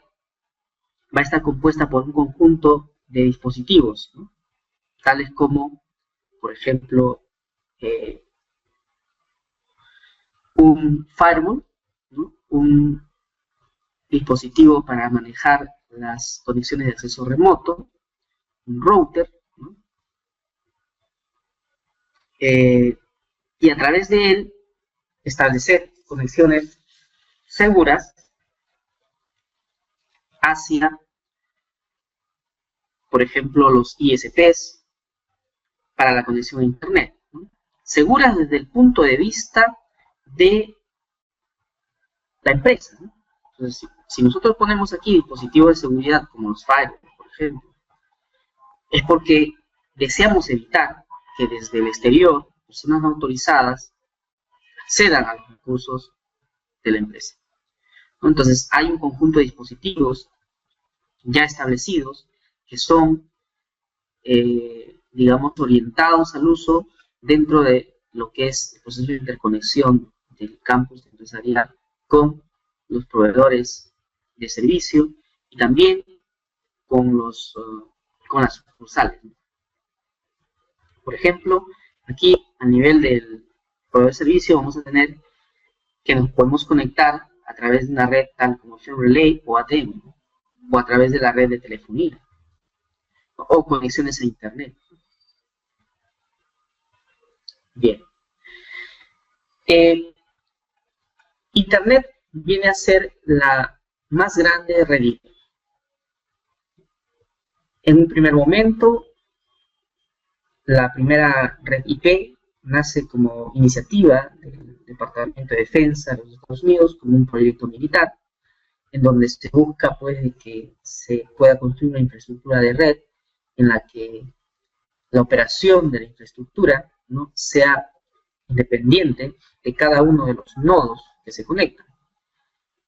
va a estar compuesta por un conjunto de dispositivos, ¿no? tales como, por ejemplo, un firewall, ¿no? Un dispositivo para manejar las conexiones de acceso remoto, un router, ¿no? Y a través de él establecer conexiones seguras hacia, por ejemplo, los ISPs para la conexión a Internet, ¿no? Seguras desde el punto de vista de la empresa, ¿no? Entonces, si nosotros ponemos aquí dispositivos de seguridad como los firewalls, por ejemplo, es porque deseamos evitar que desde el exterior personas no autorizadas accedan a los recursos de la empresa, ¿no? Entonces, hay un conjunto de dispositivos ya establecidos que son, digamos, orientados al uso dentro de lo que es el proceso de interconexión del campus empresarial con los proveedores de servicio y también con las sucursales. Por ejemplo, aquí a nivel del proveedor de servicio vamos a tener que nos podemos conectar a través de una red tal como Share Relay o ATM, o a través de la red de telefonía, o conexiones a Internet. Bien. Internet viene a ser la más grande red. En un primer momento, la primera red IP nace como iniciativa del Departamento de Defensa de los Estados Unidos, como un proyecto militar, en donde se busca pues de que se pueda construir una infraestructura de red en la que la operación de la infraestructura, ¿no?, sea independiente de cada uno de los nodos que se conectan,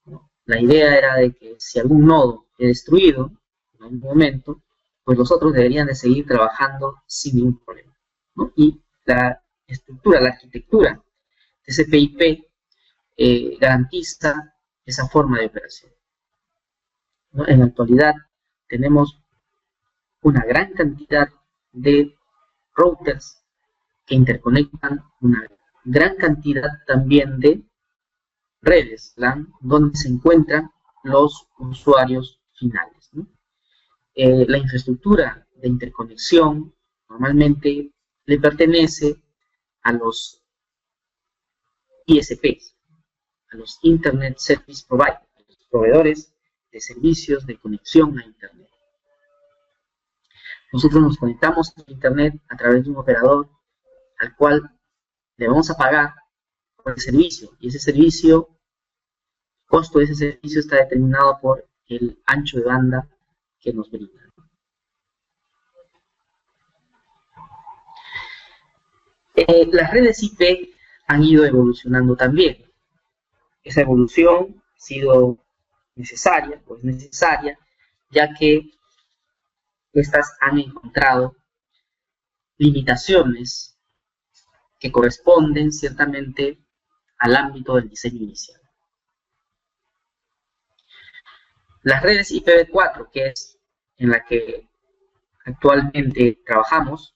¿no? La idea era de que si algún nodo es destruido en algún momento, pues los otros deberían de seguir trabajando sin ningún problema, ¿no? Y la estructura, la arquitectura de TCP/IP garantiza esa forma de operación, ¿no? En la actualidad tenemos una gran cantidad de routers que interconectan una gran cantidad también de redes LAN donde se encuentran los usuarios finales, ¿no? La infraestructura de interconexión normalmente le pertenece a los ISPs, a los Internet Service Providers, los proveedores de servicios de conexión a Internet. Nosotros nos conectamos a Internet a través de un operador al cual le vamos a pagar por el servicio, y ese servicio, el costo de ese servicio está determinado por el ancho de banda que nos brinda. Las redes IP han ido evolucionando también. Esa evolución ha sido necesaria, pues necesaria, ya que estas han encontrado limitaciones que corresponden ciertamente al ámbito del diseño inicial. Las redes IPv4, que es en la que actualmente trabajamos,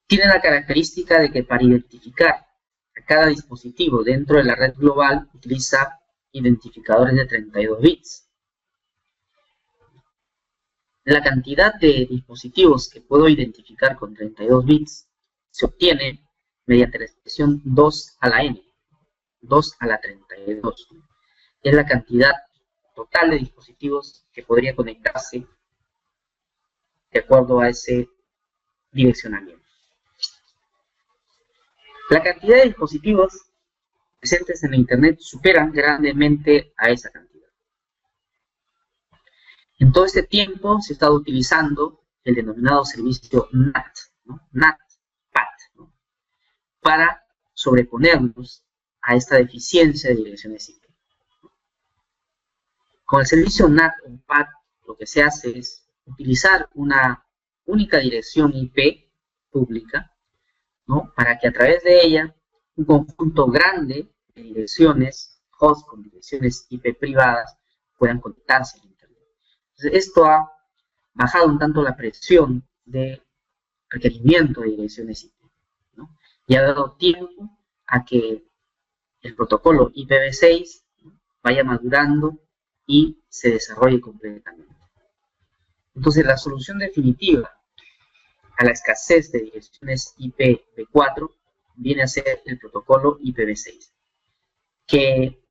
tienen la característica de que para identificar a cada dispositivo dentro de la red global utiliza identificadores de 32 bits. La cantidad de dispositivos que puedo identificar con 32 bits se obtiene mediante la expresión 2 a la n, 2 a la 32. Es la cantidad total de dispositivos que podría conectarse de acuerdo a ese direccionamiento. La cantidad de dispositivos presentes en Internet superan grandemente a esa cantidad. En todo este tiempo se ha estado utilizando el denominado servicio NAT, ¿no? NAT-PAT, ¿no?, para sobreponernos a esta deficiencia de direcciones IP. Con el servicio NAT o PAT lo que se hace es utilizar una única dirección IP pública, ¿no?, para que a través de ella un conjunto grande de direcciones, host con direcciones IP privadas, puedan conectarse a Internet. Entonces, esto ha bajado un tanto la presión de requerimiento de direcciones IP, ¿no? Y ha dado tiempo a que el protocolo IPv6 vaya madurando y se desarrolle completamente. Entonces, la solución definitiva a la escasez de direcciones IPv4 viene a ser el protocolo IPv6, que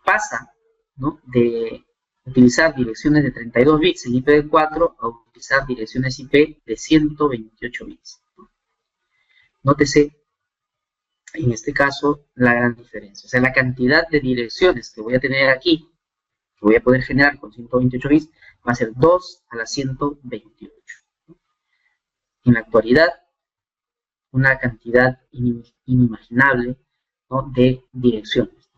pasa, ¿no?, de utilizar direcciones de 32 bits en IPv4 a utilizar direcciones IP de 128 bits. Nótese, en este caso, la gran diferencia. O sea, la cantidad de direcciones que voy a tener aquí, que voy a poder generar con 128 bits, va a ser 2 a la 128. En la actualidad, una cantidad inimaginable, ¿no?, de direcciones.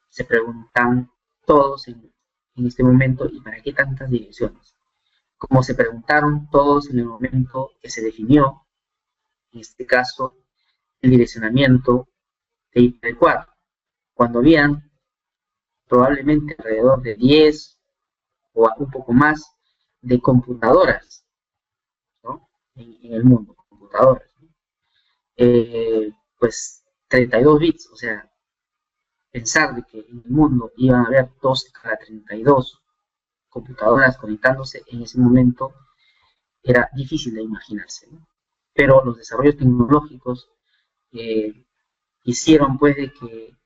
Se preguntan todos en este momento, ¿y para qué tantas direcciones? Como se preguntaron todos en el momento que se definió, en este caso, el direccionamiento de IPv4, cuando habían probablemente alrededor de 10 o un poco más de computadoras, ¿no?, en el mundo, computadoras, ¿no? Pues 32 bits, o sea, pensar de que en el mundo iban a haber 2 a 32 computadoras conectándose en ese momento era difícil de imaginarse, ¿no? Pero los desarrollos tecnológicos hicieron pues de que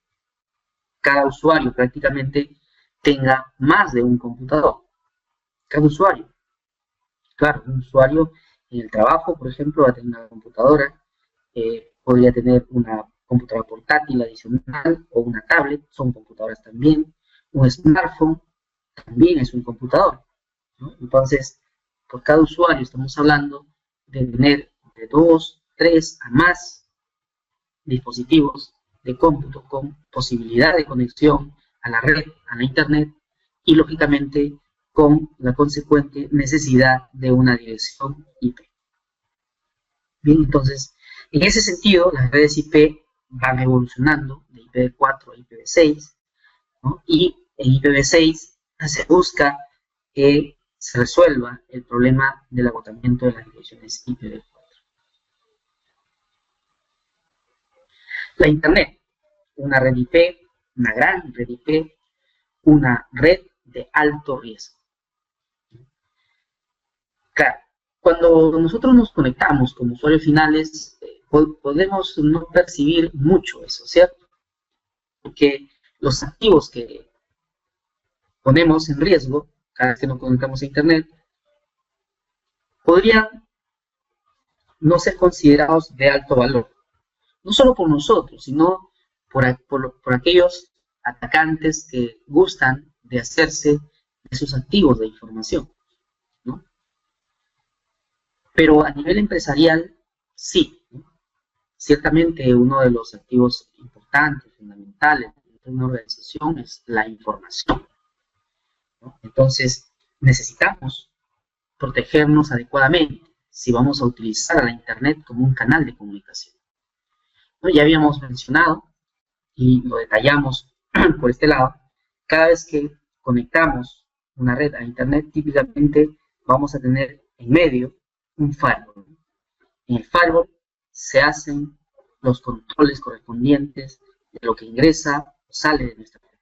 cada usuario prácticamente tenga más de un computador. Cada usuario. Claro, un usuario en el trabajo, por ejemplo, va a tener una computadora, podría tener una computadora portátil adicional o una tablet, son computadoras también. Un smartphone también es un computador, ¿no? Entonces, por cada usuario estamos hablando de tener de 2, 3 a más dispositivos de cómputo con posibilidad de conexión a la red, a la internet, y lógicamente con la consecuente necesidad de una dirección IP. Bien, entonces, en ese sentido, las redes IP van evolucionando de IPv4 a IPv6, ¿no? Y en IPv6 se busca que se resuelva el problema del agotamiento de las direcciones IPv4. La Internet, una red IP, una gran red IP, una red de alto riesgo. Claro, cuando nosotros nos conectamos como usuarios finales, podemos no percibir mucho eso, ¿cierto? Porque los activos que ponemos en riesgo cada vez que nos conectamos a Internet podrían no ser considerados de alto valor. No solo por nosotros, sino por aquellos atacantes que gustan de hacerse de esos activos de información, ¿no? Pero a nivel empresarial, sí, ¿no? Ciertamente uno de los activos importantes, fundamentales de una organización es la información, ¿no? Entonces, necesitamos protegernos adecuadamente si vamos a utilizar la Internet como un canal de comunicación, ¿no? Ya habíamos mencionado y lo detallamos por este lado, cada vez que conectamos una red a Internet, típicamente vamos a tener en medio un firewall. En el firewall se hacen los controles correspondientes de lo que ingresa o sale de nuestra red,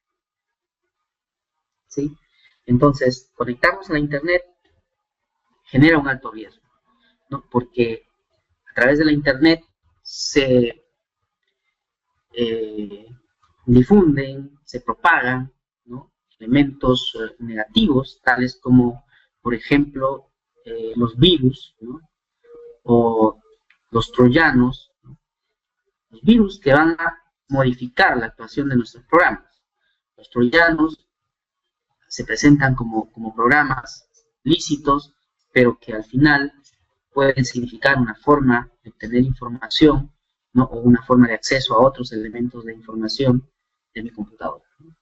¿sí? Entonces, conectarnos a la Internet genera un alto riesgo, ¿no? Porque a través de la Internet se difunden, se propagan, ¿no?, elementos negativos, tales como, por ejemplo, los virus, ¿no?, o los troyanos, ¿no?, los virus que van a modificar la actuación de nuestros programas. Los troyanos se presentan como programas lícitos, pero que al final pueden significar una forma de obtener información, ¿no?, o una forma de acceso a otros elementos de información de mi computadora, ¿no?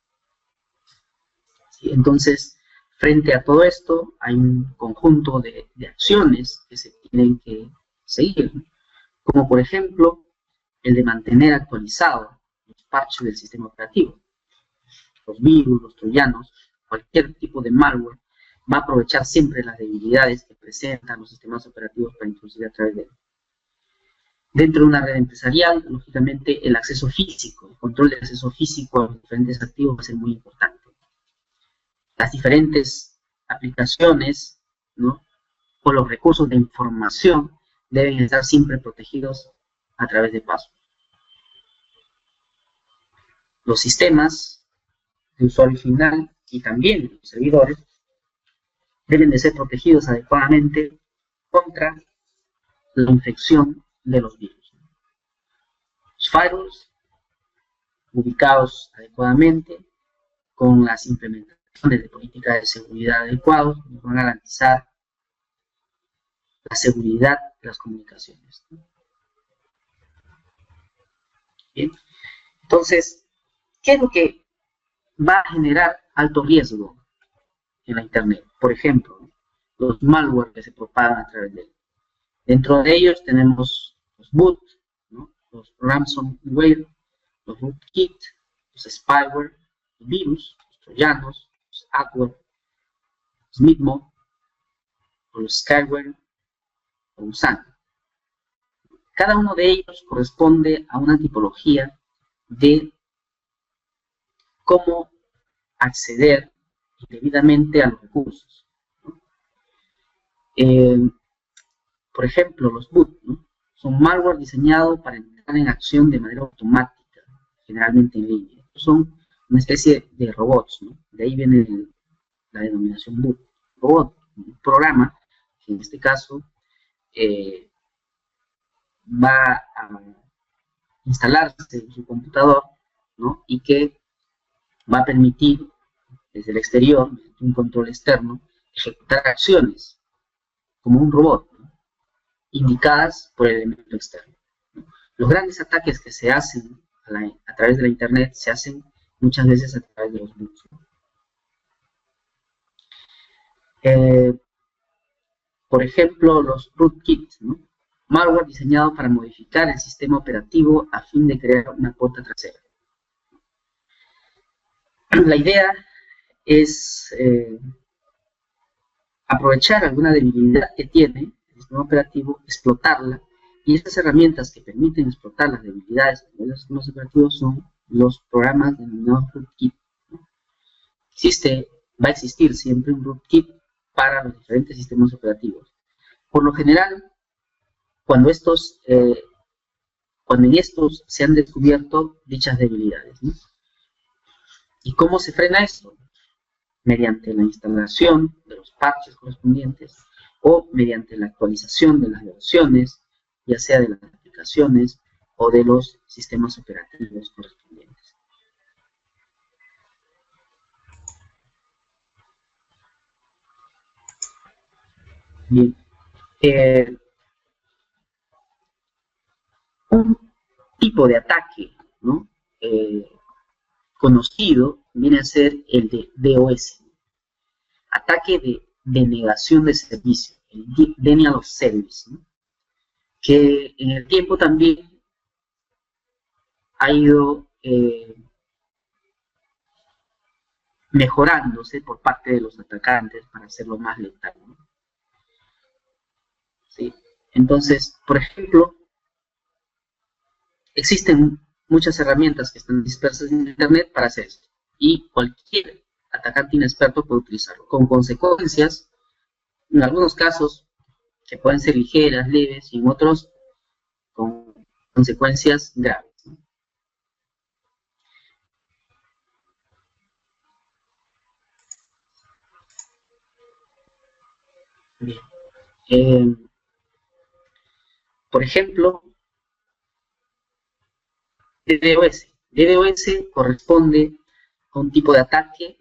¿Sí? Entonces, frente a todo esto, hay un conjunto de acciones que se tienen que seguir, ¿no?, como por ejemplo, el de mantener actualizado los parches del sistema operativo. Los virus, los troyanos, cualquier tipo de malware va a aprovechar siempre las debilidades que presentan los sistemas operativos para introducir a través de él. Dentro de una red empresarial, lógicamente, el acceso físico, el control del acceso físico a los diferentes activos va a ser muy importante. Las diferentes aplicaciones, ¿no?, o los recursos de información deben estar siempre protegidos a través de password. Los sistemas de usuario final y también los servidores deben de ser protegidos adecuadamente contra la infección de los virus. Los firewalls ubicados adecuadamente con las implementaciones de políticas de seguridad adecuadas nos van a garantizar la seguridad de las comunicaciones. Bien. Entonces, ¿qué es lo que va a generar alto riesgo en la Internet? Por ejemplo, los malware que se propagan a través de él. Dentro de ellos tenemos los boot, ¿no?, los ransomware, los rootkit, los spyware, los virus, los troyanos, los adware, los midmob, los skyware o USAN. Cada uno de ellos corresponde a una tipología de cómo acceder indebidamente a los recursos, ¿no? Por ejemplo, los boot, ¿no?, son malware diseñados para entrar en acción de manera automática, generalmente en línea. Son una especie de robots, ¿no? De ahí viene la denominación boot. Robot, un programa que en este caso va a instalarse en su computador, ¿no?, y que va a permitir desde el exterior, mediante un control externo, ejecutar acciones como un robot, ¿no?, indicadas por el elemento externo, ¿no? Los grandes ataques que se hacen a través de la Internet se hacen muchas veces a través de los boots, ¿no? Por ejemplo, los rootkit, ¿no?, malware diseñado para modificar el sistema operativo a fin de crear una puerta trasera. La idea es aprovechar alguna debilidad que tiene el sistema operativo, explotarla, y estas herramientas que permiten explotar las debilidades de los sistemas operativos son los programas denominados rootkit, ¿no? Va a existir siempre un rootkit para los diferentes sistemas operativos. Por lo general, cuando en estos se han descubierto dichas debilidades, ¿no? ¿Y cómo se frena esto? Mediante la instalación de los parches correspondientes o mediante la actualización de las versiones, ya sea de las aplicaciones o de los sistemas operativos correspondientes. Bien. Un tipo de ataque, ¿no?, conocido viene a ser el de DOS, ataque de denegación de servicio, el Denial of Service, ¿no?, que en el tiempo también ha ido mejorándose por parte de los atacantes para hacerlo más letal, ¿no? ¿Sí? Entonces, por ejemplo, existen muchas herramientas que están dispersas en Internet para hacer esto, y cualquier atacante inexperto puede utilizarlo, con consecuencias, en algunos casos, que pueden ser ligeras, leves, y en otros, con consecuencias graves, ¿no? Bien. Por ejemplo, DDoS. DDoS corresponde a un tipo de ataque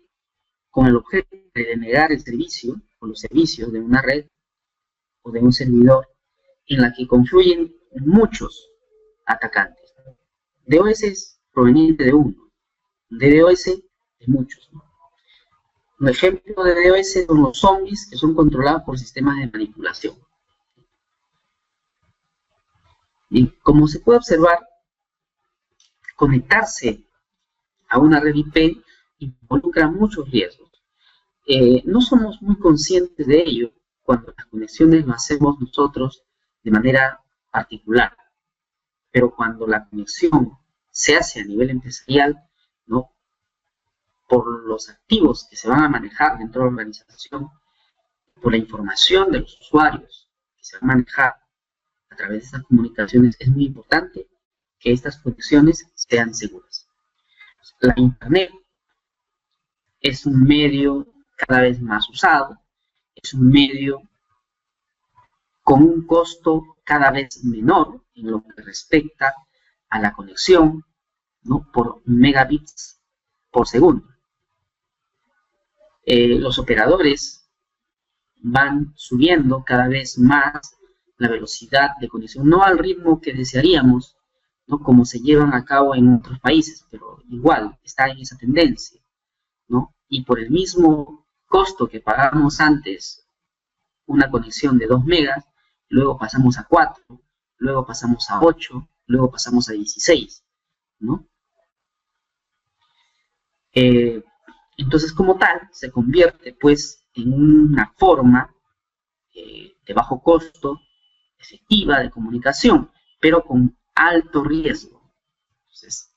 con el objeto de denegar el servicio o los servicios de una red o de un servidor en la que confluyen muchos atacantes. DOS es proveniente de uno, DDoS de muchos, ¿no? Un ejemplo de DDoS son los zombies, que son controlados por sistemas de manipulación. Y como se puede observar, conectarse a una red IP involucra muchos riesgos. no somos muy conscientes de ello cuando las conexiones lo hacemos nosotros de manera particular, pero cuando la conexión se hace a nivel empresarial, ¿no? Por los activos que se van a manejar dentro de la organización, por la información de los usuarios que se va a manejar a través de estas comunicaciones, es muy importante que estas conexiones sean seguras. La Internet es un medio cada vez más usado, es un medio con un costo cada vez menor en lo que respecta a la conexión, ¿no? Por megabits por segundo. Los operadores van subiendo cada vez más la velocidad de conexión, no al ritmo que desearíamos, ¿no? Como se llevan a cabo en otros países, pero igual está en esa tendencia, ¿no? Y por el mismo costo que pagamos antes una conexión de 2 megas, luego pasamos a 4, luego pasamos a 8, luego pasamos a 16, ¿no? Entonces, como tal, se convierte, pues, en una forma de bajo costo, efectiva de comunicación, pero con alto riesgo. Entonces,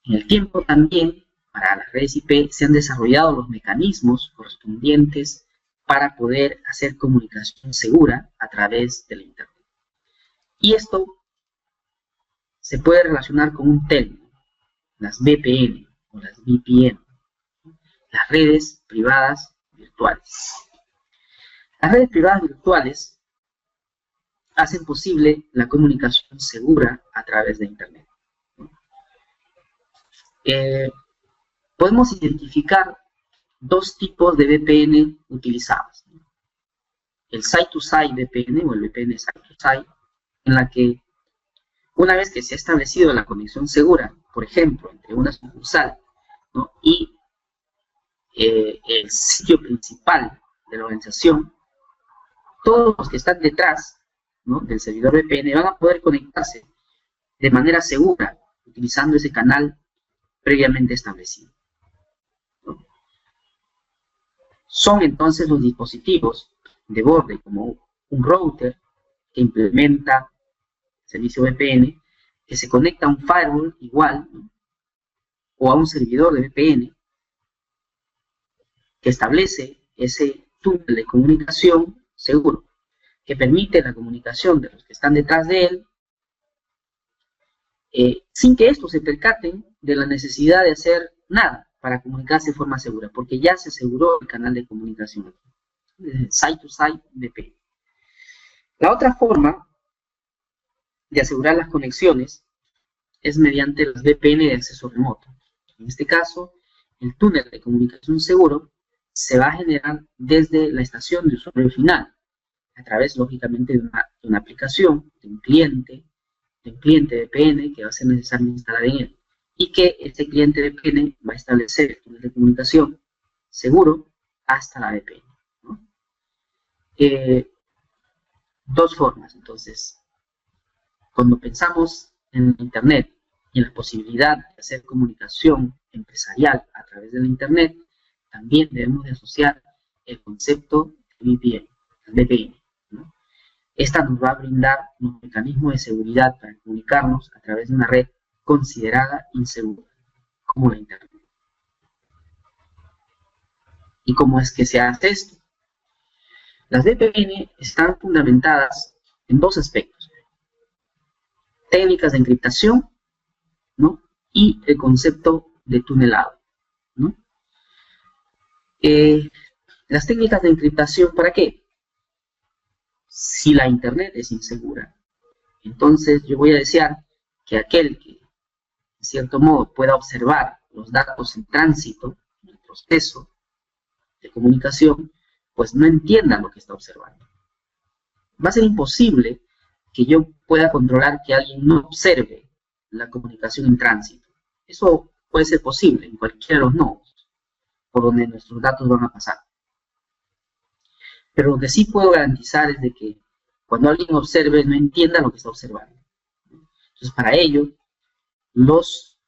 en el tiempo también, para las redes IP, se han desarrollado los mecanismos correspondientes para poder hacer comunicación segura a través de la Internet. Y esto se puede relacionar con un término, las VPN o las VPN, las redes privadas virtuales. Las redes privadas virtuales hacen posible la comunicación segura a través de Internet. Podemos identificar dos tipos de VPN utilizados. El Site-to-Site VPN o el VPN Site-to-Site, en la que una vez que se ha establecido la conexión segura, por ejemplo, entre una sucursal, ¿no? y el sitio principal de la organización, todos los que están detrás, ¿no? del servidor VPN van a poder conectarse de manera segura utilizando ese canal previamente establecido, ¿no? Son entonces los dispositivos de borde como un router que implementa servicio VPN, que se conecta a un firewall igual, ¿no? o a un servidor de VPN que establece ese túnel de comunicación seguro, que permite la comunicación de los que están detrás de él, sin que estos se percaten de la necesidad de hacer nada para comunicarse de forma segura, porque ya se aseguró el canal de comunicación, Site-to-Site VPN. La otra forma de asegurar las conexiones es mediante las VPN de acceso remoto. En este caso, el túnel de comunicación seguro se va a generar desde la estación de usuario final, a través, lógicamente, de una aplicación, de un cliente VPN que va a ser necesario instalar en él, y que este cliente VPN va a establecer el túnel de comunicación seguro hasta la VPN, ¿no? Dos formas, entonces, cuando pensamos en Internet y en la posibilidad de hacer comunicación empresarial a través de la Internet, también debemos de asociar el concepto de VPN, el VPN, ¿no? Esta nos va a brindar un mecanismo de seguridad para comunicarnos a través de una red considerada insegura, como la Internet. ¿Y cómo es que se hace esto? Las VPN están fundamentadas en dos aspectos: técnicas de encriptación, ¿no? y el concepto de tunelado, ¿no? Las técnicas de encriptación, ¿para qué? Si la Internet es insegura, entonces yo voy a desear que aquel que, en cierto modo, pueda observar los datos en tránsito, en el proceso de comunicación, pues no entienda lo que está observando. Va a ser imposible que yo pueda controlar que alguien no observe la comunicación en tránsito. Eso puede ser posible en cualquiera de los nodos por donde nuestros datos van a pasar. Pero lo que sí puedo garantizar es de que cuando alguien observe, no entienda lo que está observando. Entonces, para ello, los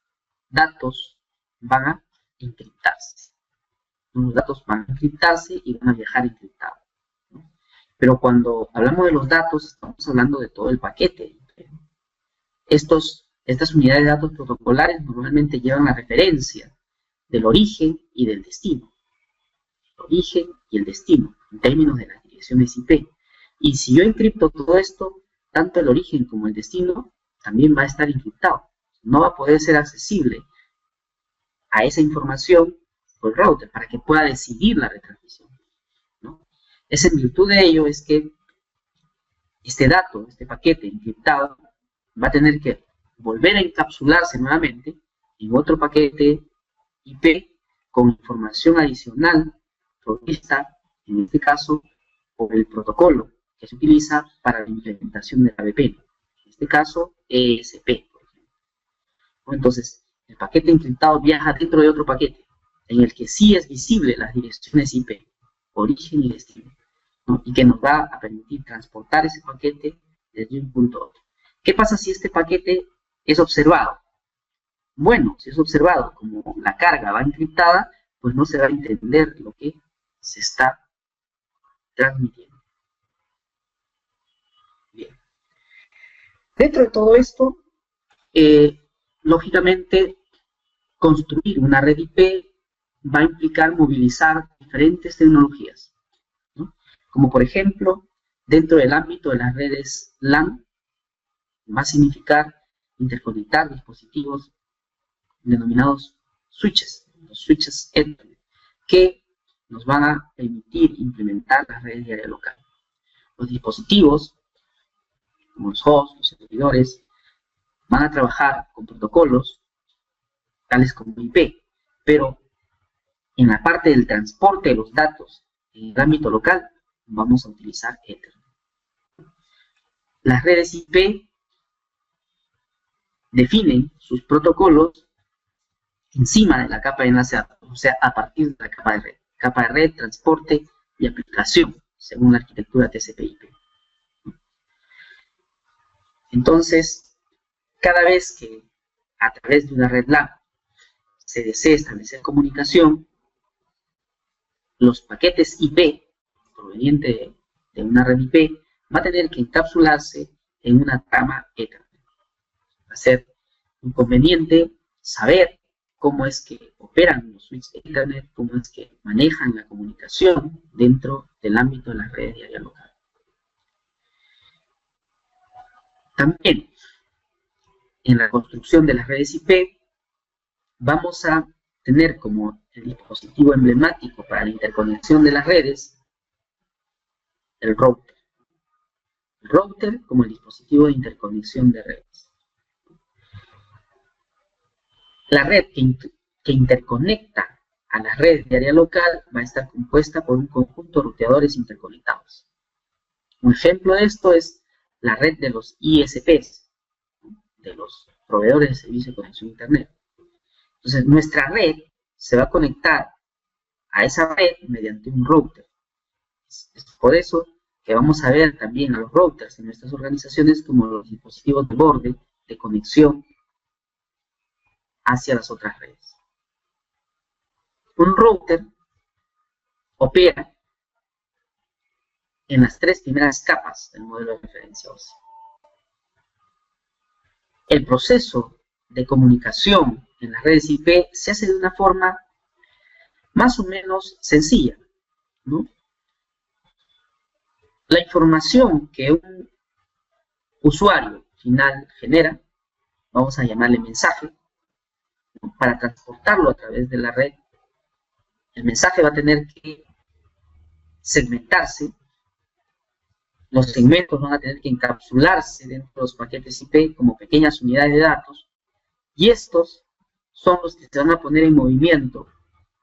datos van a encriptarse. los datos van a encriptarse y van a viajar encriptados, ¿no? Pero cuando hablamos de los datos, estamos hablando de todo el paquete. Estas unidades de datos protocolares normalmente llevan la referencia del origen y del destino. El origen y el destino, en términos de las direcciones IP. Y si yo encripto todo esto, tanto el origen como el destino también va a estar encriptado. No va a poder ser accesible a esa información por el router para que pueda decidir la retransmisión, ¿no? Es en virtud de ello es que este dato, este paquete encriptado, va a tener que volver a encapsularse nuevamente en otro paquete IP con información adicional provista, en este caso, por el protocolo que se utiliza para la implementación de la VPN. En este caso, ESP, por ejemplo. Entonces, el paquete encriptado viaja dentro de otro paquete, en el que sí es visible las direcciones IP, origen y destino, ¿no? Y que nos va a permitir transportar ese paquete desde un punto a otro. ¿Qué pasa si este paquete es observado? Bueno, si es observado como la carga va encriptada, pues no se va a entender lo que se está transmitiendo. Bien. Dentro de todo esto, lógicamente, construir una red IP va a implicar movilizar diferentes tecnologías, ¿no? Como por ejemplo, dentro del ámbito de las redes LAN, va a significar interconectar dispositivos denominados switches, los switches Ethernet, que nos van a permitir implementar las redes de área local. Los dispositivos, como los hosts, los servidores, van a trabajar con protocolos tales como IP, pero en la parte del transporte de los datos en el ámbito local vamos a utilizar Ethernet. Las redes IP definen sus protocolos encima de la capa de enlace, o sea, a partir de la capa de red. Capa de red, transporte y aplicación, según la arquitectura TCP/IP. Entonces, cada vez que a través de una red LAN se desea establecer comunicación, los paquetes IP provenientes de una red IP va a tener que encapsularse en una trama Ethernet. Va a ser inconveniente saber cómo es que operan los switches Ethernet, cómo es que manejan la comunicación dentro del ámbito de las redes de área local. También, en la construcción de las redes IP, vamos a tener como el dispositivo emblemático para la interconexión de las redes el router. El router como el dispositivo de interconexión de redes. La red que interconecta a las redes de área local va a estar compuesta por un conjunto de ruteadores interconectados. Un ejemplo de esto es la red de los ISPs, de los proveedores de servicio de conexión a Internet. Entonces, nuestra red se va a conectar a esa red mediante un router. Es por eso que vamos a ver también a los routers en nuestras organizaciones como los dispositivos de borde, de conexión hacia las otras redes. Un router opera en las tres primeras capas del modelo de referencia OSI. El proceso de comunicación en las redes IP se hace de una forma más o menos sencilla, ¿no? La información que un usuario final genera, vamos a llamarle mensaje, ¿no? Para transportarlo a través de la red, el mensaje va a tener que segmentarse, los segmentos van a tener que encapsularse dentro de los paquetes IP como pequeñas unidades de datos, y estos son los que se van a poner en movimiento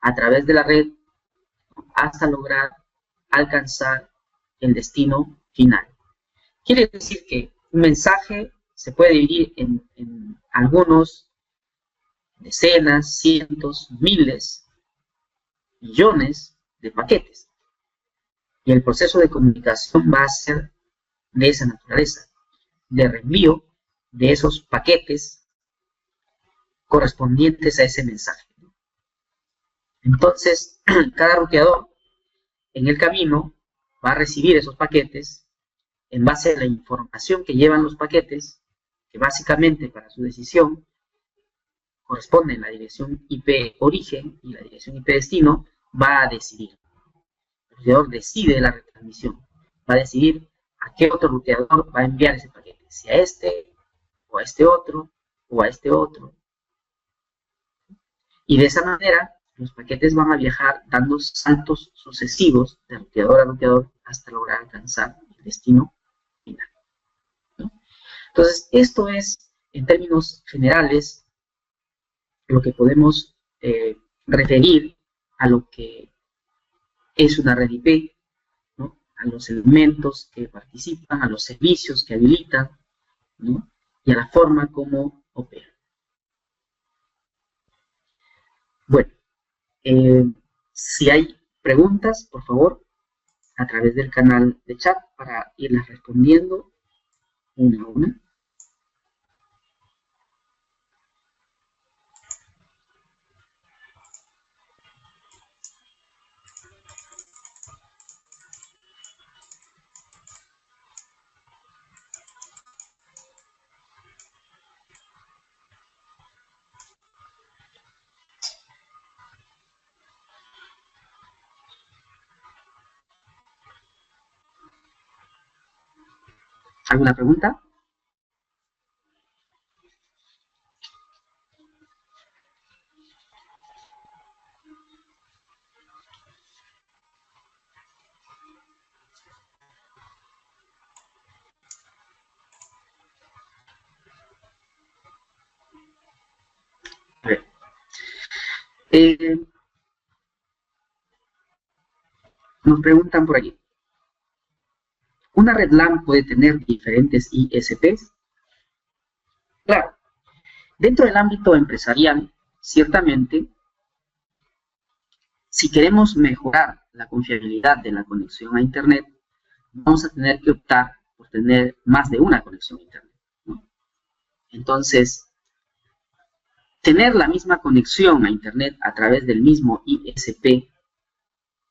a través de la red hasta lograr alcanzar el destino final. Quiere decir que un mensaje se puede dividir en algunos decenas, cientos, miles, millones de paquetes. Y el proceso de comunicación va a ser de esa naturaleza, de reenvío de esos paquetes correspondientes a ese mensaje. Entonces, cada ruteador en el camino va a recibir esos paquetes en base a la información que llevan los paquetes, que básicamente para su decisión corresponden la dirección IP origen y la dirección IP destino, va a decidir. El ruteador decide la retransmisión, va a decidir a qué otro ruteador va a enviar ese paquete, si a este, o a este otro, o a este otro. Y de esa manera, los paquetes van a viajar dando saltos sucesivos de ruteador a ruteador hasta lograr alcanzar el destino final, ¿no? Entonces, esto es, en términos generales, lo que podemos referir a lo que es una red IP, ¿no? A los elementos que participan, a los servicios que habilitan, ¿no? Y a la forma como opera. Bueno, si hay preguntas, por favor, a través del canal de chat para irlas respondiendo una a una. ¿Alguna pregunta? A ver. Nos preguntan por aquí. ¿Una red LAN puede tener diferentes ISPs? Claro. Dentro del ámbito empresarial, ciertamente, si queremos mejorar la confiabilidad de la conexión a Internet, vamos a tener que optar por tener más de una conexión a Internet, ¿no? Entonces, tener la misma conexión a Internet a través del mismo ISP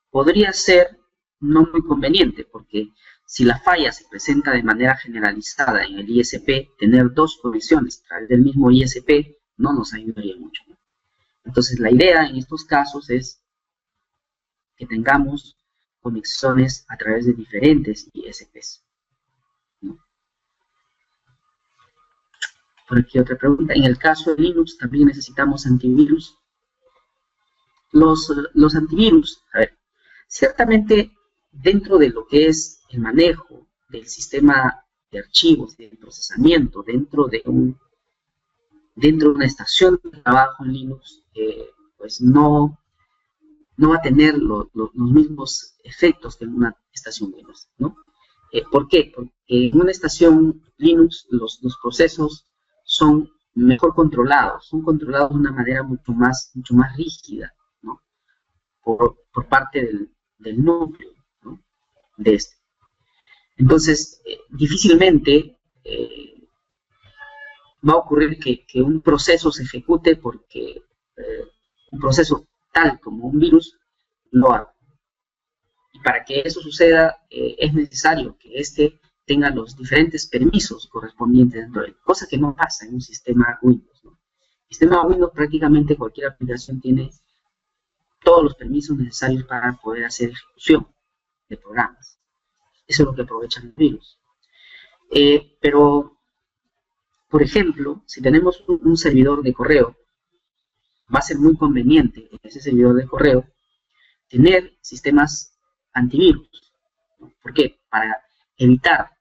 podría ser no muy conveniente, porque si la falla se presenta de manera generalizada en el ISP, tener dos conexiones a través del mismo ISP no nos ayudaría mucho, ¿no? Entonces, la idea en estos casos es que tengamos conexiones a través de diferentes ISPs, ¿no? Por aquí otra pregunta. En el caso de Linux, ¿también necesitamos antivirus? Los antivirus, a ver, ciertamente dentro de lo que es el manejo del sistema de archivos, del procesamiento, dentro de una estación de trabajo en Linux, pues no va a tener los mismos efectos que en una estación Linux, ¿no? ¿Por qué? Porque en una estación Linux los procesos son mejor controlados, son controlados de una manera mucho más rígida, ¿no? Por parte del núcleo, ¿no? De este. Entonces, difícilmente va a ocurrir que un proceso se ejecute porque un proceso tal como un virus lo haga. Y para que eso suceda, es necesario que éste tenga los diferentes permisos correspondientes dentro de él, cosa que no pasa en un sistema Windows, ¿no? El sistema Windows prácticamente cualquier aplicación tiene todos los permisos necesarios para poder hacer ejecución de programas. Eso es lo que aprovechan los virus. Pero, por ejemplo, si tenemos un servidor de correo, va a ser muy conveniente en ese servidor de correo tener sistemas antivirus, ¿no? ¿Por qué? Para evitar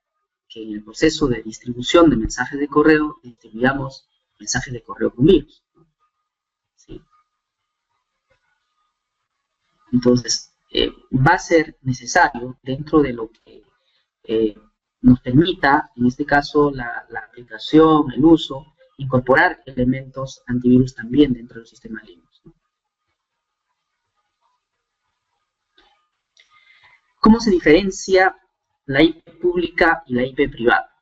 que en el proceso de distribución de mensajes de correo distribuyamos mensajes de correo con virus, ¿no? ¿Sí? Entonces, va a ser necesario, dentro de lo que nos permita, en este caso, la aplicación, el uso, incorporar elementos antivirus también dentro del sistema Linux, ¿no? ¿Cómo se diferencia la IP pública y la IP privada?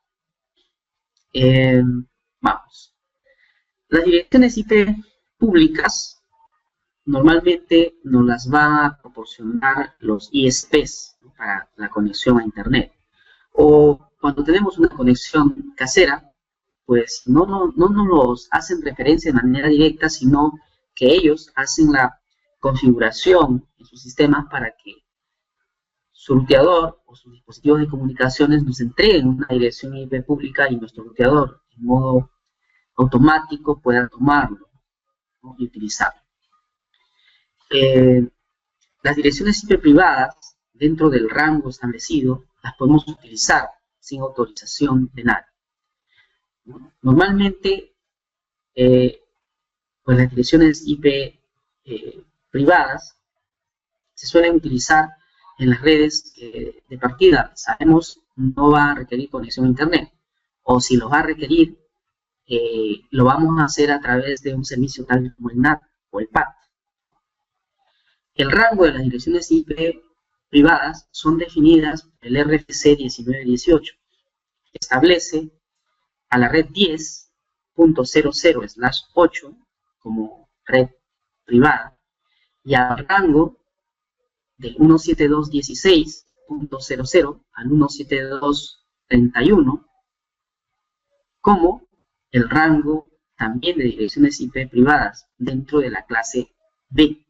Vamos. Las direcciones IP públicas normalmente nos las va a proporcionar los ISPs, ¿no?, para la conexión a Internet. O cuando tenemos una conexión casera, pues no nos los hacen referencia de manera directa, sino que ellos hacen la configuración en sus sistemas para que su ruteador o sus dispositivos de comunicaciones nos entreguen una dirección IP pública y nuestro ruteador, en modo automático, pueda tomarlo, ¿no?, y utilizarlo. Las direcciones IP privadas, dentro del rango establecido, las podemos utilizar sin autorización de nadie. Normalmente, pues las direcciones IP privadas se suelen utilizar en las redes de partida, sabemos, no va a requerir conexión a Internet, o si lo va a requerir, lo vamos a hacer a través de un servicio tal como el NAT o el PAT. El rango de las direcciones IP privadas son definidas por el RFC 1918, que establece a la red 10.00/8 como red privada y al rango del 172.16.00 al 172.31 como el rango también de direcciones IP privadas dentro de la clase B.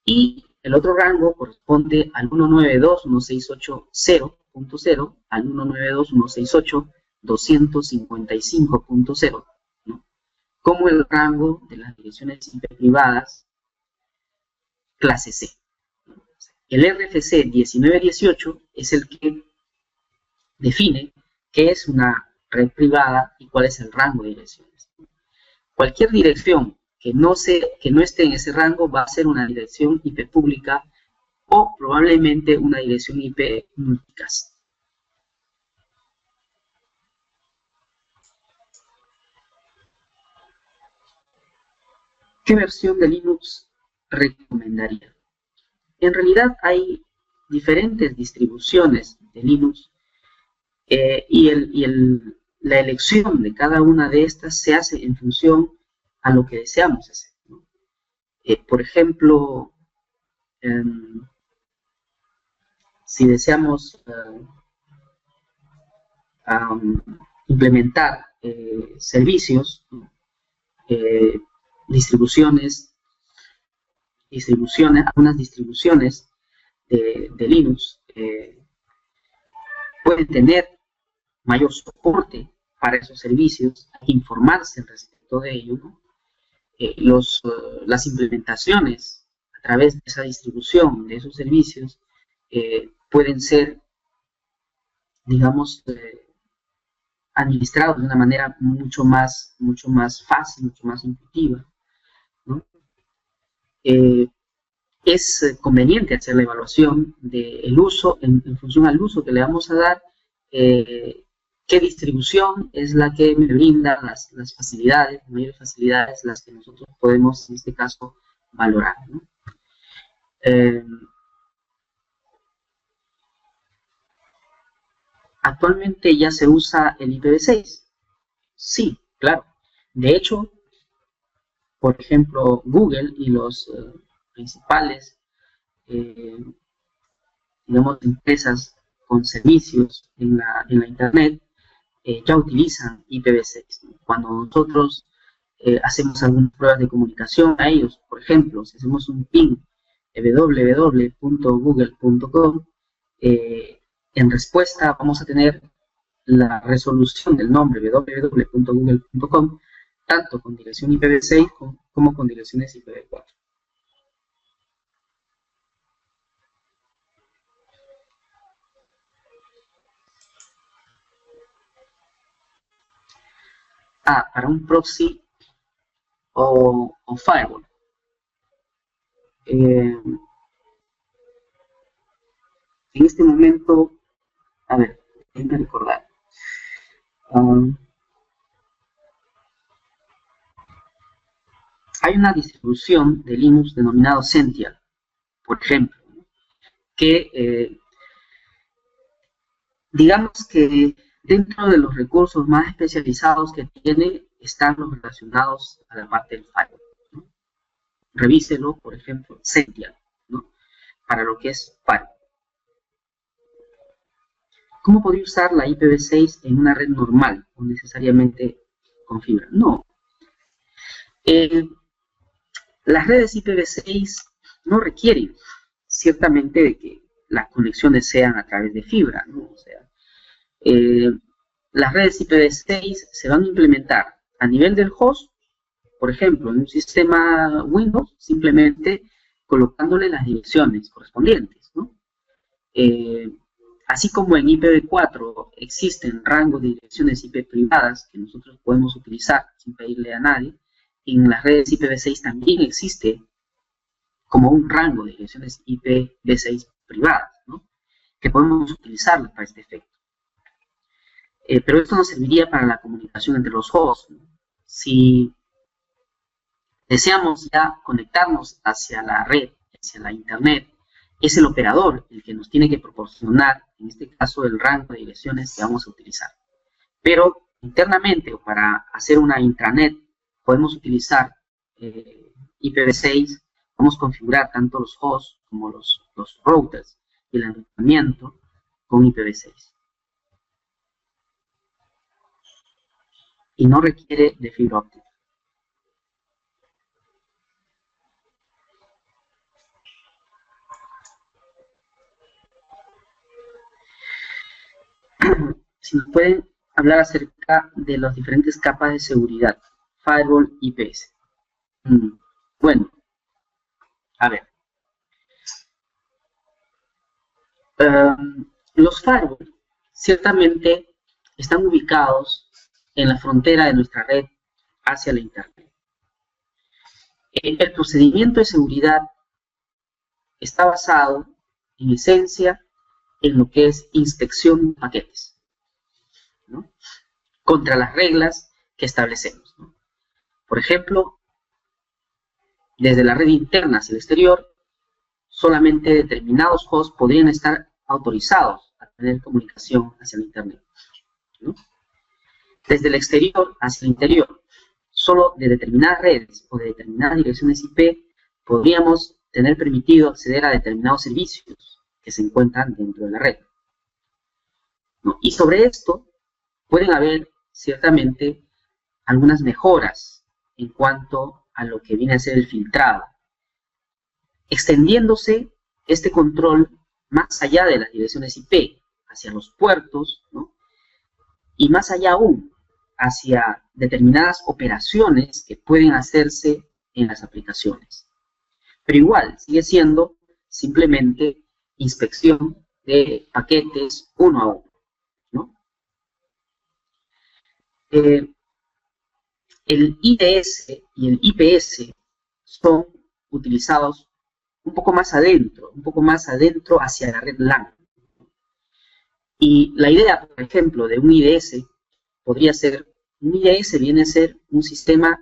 Y el otro rango corresponde al 192.168.0.0 al 192.168.255.0, ¿no?, como el rango de las direcciones IP privadas clase C. El RFC 1918 es el que define qué es una red privada y cuál es el rango de direcciones. Cualquier dirección que no esté en ese rango va a ser una dirección IP pública o probablemente una dirección IP multicast. ¿Qué versión de Linux recomendaría? En realidad hay diferentes distribuciones de Linux y la elección de cada una de estas se hace en función a lo que deseamos hacer, ¿no? Por ejemplo, si deseamos implementar servicios, algunas distribuciones de Linux pueden tener mayor soporte para esos servicios, hay que informarse respecto de ello, ¿no? Las implementaciones a través de esa distribución, de esos servicios, pueden ser, digamos, administrados de una manera mucho más fácil, mucho más intuitiva, ¿no? Es conveniente hacer la evaluación del uso en función al uso que le vamos a dar, qué distribución es la que me brinda las mayores facilidades, las que nosotros podemos en este caso valorar, ¿no? ¿Actualmente ya se usa el IPv6? Sí, claro. De hecho, por ejemplo, Google y los principales, digamos, empresas con servicios en la Internet ya utilizan IPv6. Cuando nosotros hacemos algunas pruebas de comunicación a ellos, por ejemplo, si hacemos un ping www.google.com, en respuesta vamos a tener la resolución del nombre www.google.com, tanto con dirección IPv6 como con direcciones IPv4. Para un proxy o firewall. En este momento, a ver, déjenme recordar. Hay una distribución de Linux denominado Sential, por ejemplo, que digamos que dentro de los recursos más especializados que tiene están los relacionados a la parte del firewall, ¿no? revíselo, por ejemplo, Sential, ¿no? Para lo que es firewall. ¿Cómo podría usar la IPv6 en una red normal o necesariamente con fibra? No. Las redes IPv6 no requieren ciertamente de que las conexiones sean a través de fibra, ¿no? O sea, las redes IPv6 se van a implementar a nivel del host, por ejemplo, en un sistema Windows, simplemente colocándole las direcciones correspondientes, ¿no? Así como en IPv4 existen rangos de direcciones IP privadas que nosotros podemos utilizar sin pedirle a nadie, en las redes IPv6 también existe como un rango de direcciones IPv6 privadas, ¿no? Que podemos utilizarlas para este efecto. Pero esto nos serviría para la comunicación entre los hosts, ¿no? Si deseamos ya conectarnos hacia la red, hacia la internet, es el operador el que nos tiene que proporcionar, en este caso, el rango de direcciones que vamos a utilizar. Pero internamente, o para hacer una intranet, podemos utilizar IPv6, podemos configurar tanto los hosts como los routers y el enrutamiento con IPv6. Y no requiere de fibra óptica. Si nos pueden hablar acerca de las diferentes capas de seguridad, firewall, IPS. Bueno, a ver. Los firewall ciertamente están ubicados en la frontera de nuestra red hacia la internet. El procedimiento de seguridad está basado, en esencia, en lo que es inspección de paquetes, ¿no? Contra las reglas que establecemos, ¿no? Por ejemplo, desde la red interna hacia el exterior, solamente determinados hosts podrían estar autorizados a tener comunicación hacia el internet, ¿no? Desde el exterior hacia el interior, solo de determinadas redes o de determinadas direcciones IP podríamos tener permitido acceder a determinados servicios que se encuentran dentro de la red, ¿no? Y sobre esto pueden haber ciertamente algunas mejoras en cuanto a lo que viene a ser el filtrado, extendiéndose este control más allá de las direcciones IP, hacia los puertos, ¿no? Y más allá aún, hacia determinadas operaciones que pueden hacerse en las aplicaciones. Pero igual, sigue siendo simplemente inspección de paquetes uno a uno, ¿no? El IDS y el IPS son utilizados un poco más adentro hacia la red LAN. Y la idea, por ejemplo, de un IDS podría ser, un IDS viene a ser un sistema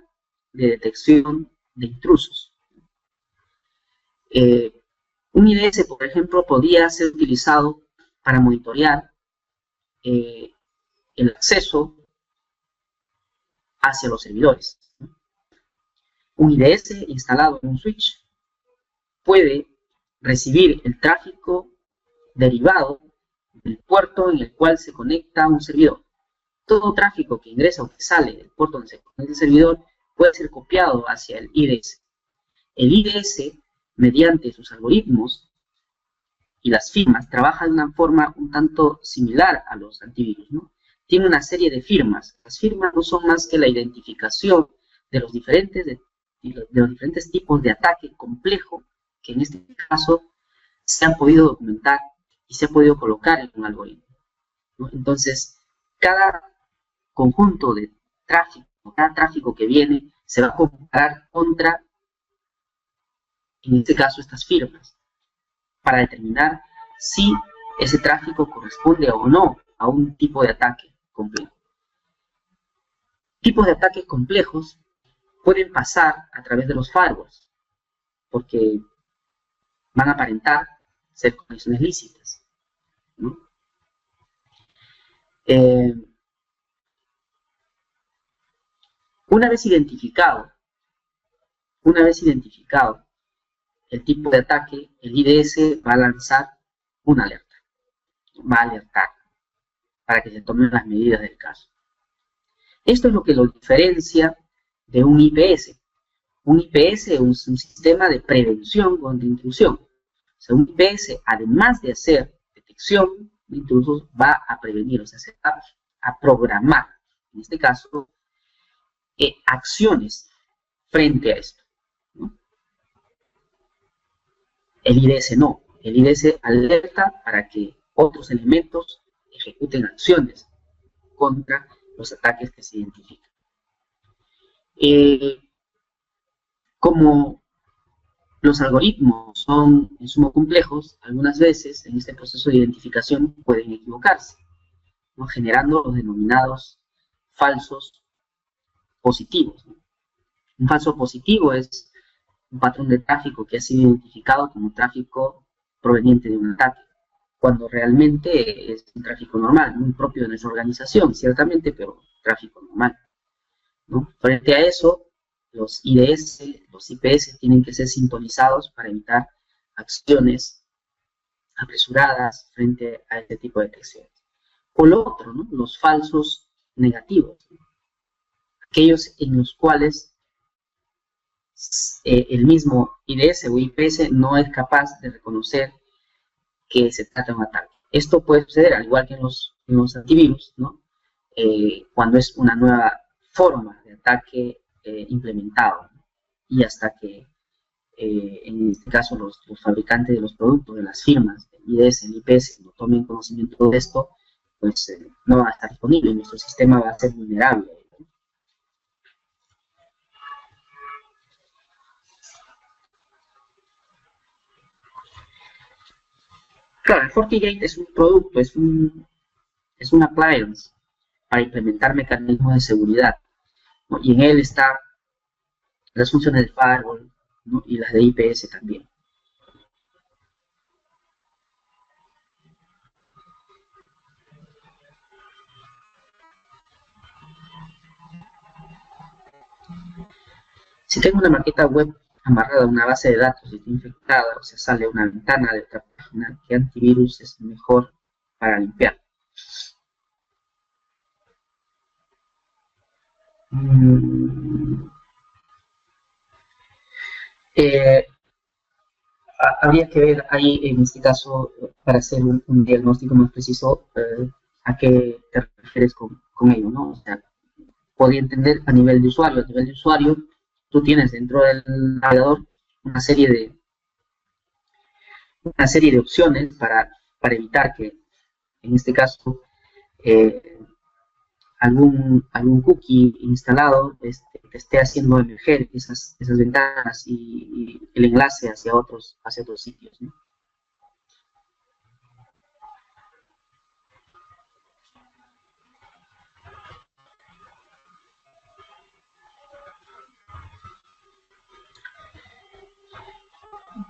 de detección de intrusos. Un IDS, por ejemplo, podría ser utilizado para monitorear el acceso hacia los servidores. Un IDS instalado en un switch puede recibir el tráfico derivado del puerto en el cual se conecta un servidor. Todo tráfico que ingresa o que sale del puerto donde se conecta el servidor puede ser copiado hacia el IDS. El IDS, mediante sus algoritmos y las firmas, trabaja de una forma un tanto similar a los antivirus, ¿no? Tiene una serie de firmas. Las firmas no son más que la identificación de los diferentes tipos de ataque complejo que en este caso se han podido documentar y se ha podido colocar en un algoritmo, ¿no? Entonces, cada conjunto de tráfico, cada tráfico que viene, se va a comparar contra, en este caso, estas firmas, para determinar si ese tráfico corresponde o no a un tipo de ataque complejo. Tipos de ataques complejos pueden pasar a través de los firewalls, porque van a aparentar ser conexiones lícitas, ¿no? Una vez identificado Una vez identificado el tipo de ataque, el IDS va a lanzar una alerta, va a alertar para que se tomen las medidas del caso. Esto es lo que lo diferencia de un IPS. Un IPS es un sistema de prevención contra intrusión. O sea, un IPS, además de hacer detección de intrusos, va a prevenir, o sea, se va a programar, en este caso, acciones frente a esto, ¿no? El IDS no. El IDS alerta para que otros elementos ejecuten acciones contra los ataques que se identifican. Como los algoritmos son en sumo complejos, algunas veces en este proceso de identificación pueden equivocarse, ¿no? Generando los denominados falsos positivos, ¿no? Un falso positivo es un patrón de tráfico que ha sido identificado como tráfico proveniente de un ataque, cuando realmente es un tráfico normal, muy propio de nuestra organización, ciertamente, pero tráfico normal, ¿no? Frente a eso, los IDS, los IPS tienen que ser sintonizados para evitar acciones apresuradas frente a este tipo de detecciones. O lo otro, ¿no? Los falsos negativos, ¿no? Aquellos en los cuales el mismo IDS o IPS no es capaz de reconocer que se trata de un ataque. Esto puede suceder, al igual que en los antivirus, ¿no? Cuando es una nueva forma de ataque implementado, ¿no? Y hasta que, en este caso, los fabricantes de los productos, de las firmas, el IDS, el IPS, no tomen conocimiento de esto, pues no va a estar disponible y nuestro sistema va a ser vulnerable. Claro, el FortiGate es un producto, es un appliance para implementar mecanismos de seguridad, ¿no? Y en él están las funciones de firewall, ¿no? Y las de IPS también. Si tengo una maqueta web amarrada a una base de datos y está infectada, o sea, sale una ventana de otra página, ¿qué antivirus es mejor para limpiar? Habría que ver ahí, en este caso, para hacer un diagnóstico más preciso, a qué te refieres con ello, ¿no? O sea, podría entender a nivel de usuario. A nivel de usuario, tú tienes dentro del navegador una serie de opciones para evitar que, en este caso, algún cookie instalado te esté haciendo emerger esas ventanas y el enlace hacia otros sitios, ¿no?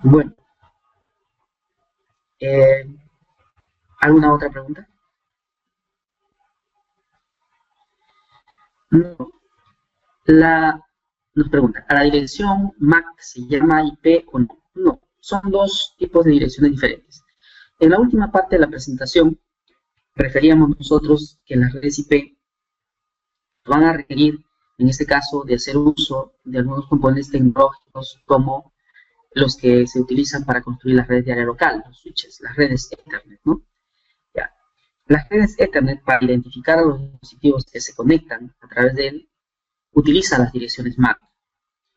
Bueno, ¿alguna otra pregunta? No. Nos pregunta, ¿a la dirección MAC se llama IP o no? No, son dos tipos de direcciones diferentes. En la última parte de la presentación, referíamos nosotros que las redes IP van a requerir, en este caso, de hacer uso de algunos componentes tecnológicos como los que se utilizan para construir las redes de área local, los switches, las redes Ethernet, ¿no? Ya. Las redes Ethernet, para identificar a los dispositivos que se conectan a través de él, utilizan las direcciones MAC,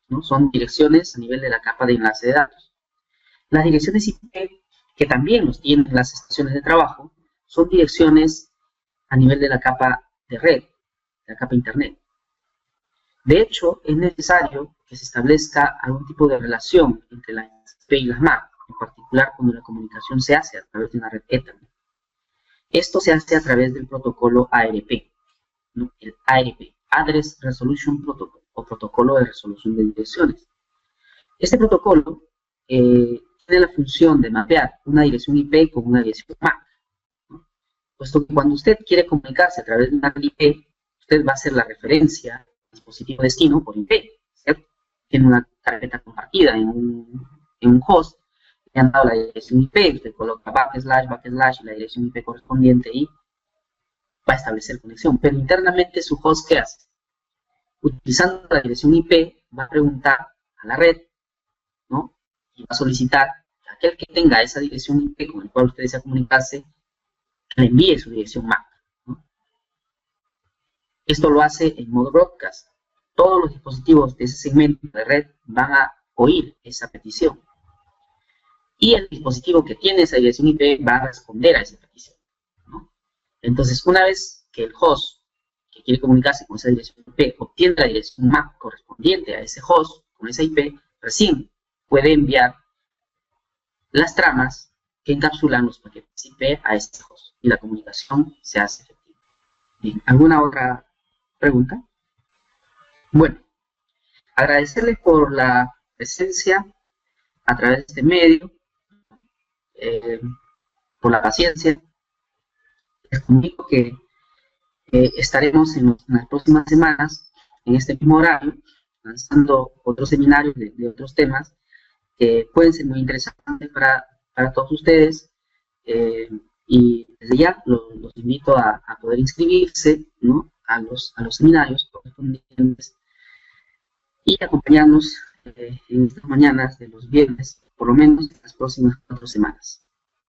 ¿no? Son direcciones a nivel de la capa de enlace de datos. Las direcciones IP, que también los tienen las estaciones de trabajo, son direcciones a nivel de la capa de red, de la capa Internet. De hecho, es necesario que se establezca algún tipo de relación entre las IP y las MAC, en particular cuando la comunicación se hace a través de una red Ethernet. Esto se hace a través del protocolo ARP, ¿no? El ARP, Address Resolution Protocol, o protocolo de resolución de direcciones. Este protocolo tiene la función de mapear una dirección IP con una dirección MAC, ¿no? Puesto que cuando usted quiere comunicarse a través de una IP, usted va a hacer la referencia al dispositivo destino por IP, ¿cierto? tiene una carpeta compartida en un host, le han dado la dirección IP, usted coloca backslash y la dirección IP correspondiente y va a establecer conexión. Pero internamente su host, ¿qué hace? Utilizando la dirección IP, va a preguntar a la red, ¿no? Y va a solicitar a aquel que tenga esa dirección IP con el cual usted desea comunicarse, que le envíe su dirección MAC, ¿no? Esto lo hace en modo broadcast. Todos los dispositivos de ese segmento de red van a oír esa petición. Y el dispositivo que tiene esa dirección IP va a responder a esa petición, ¿no? Entonces, una vez que el host que quiere comunicarse con esa dirección IP obtiene la dirección MAC correspondiente a ese host con esa IP, recién puede enviar las tramas que encapsulan los paquetes IP a ese host y la comunicación se hace efectiva. Bien, ¿alguna otra pregunta? Bueno, agradecerles por la presencia a través de este medio, por la paciencia. Les comunico que estaremos en las próximas semanas, en este mismo horario, lanzando otros seminarios de otros temas que pueden ser muy interesantes para todos ustedes. Y desde ya los invito a poder inscribirse, ¿no?, a los seminarios correspondientes y acompañarnos en estas mañanas de los viernes, por lo menos en las próximas 4 semanas.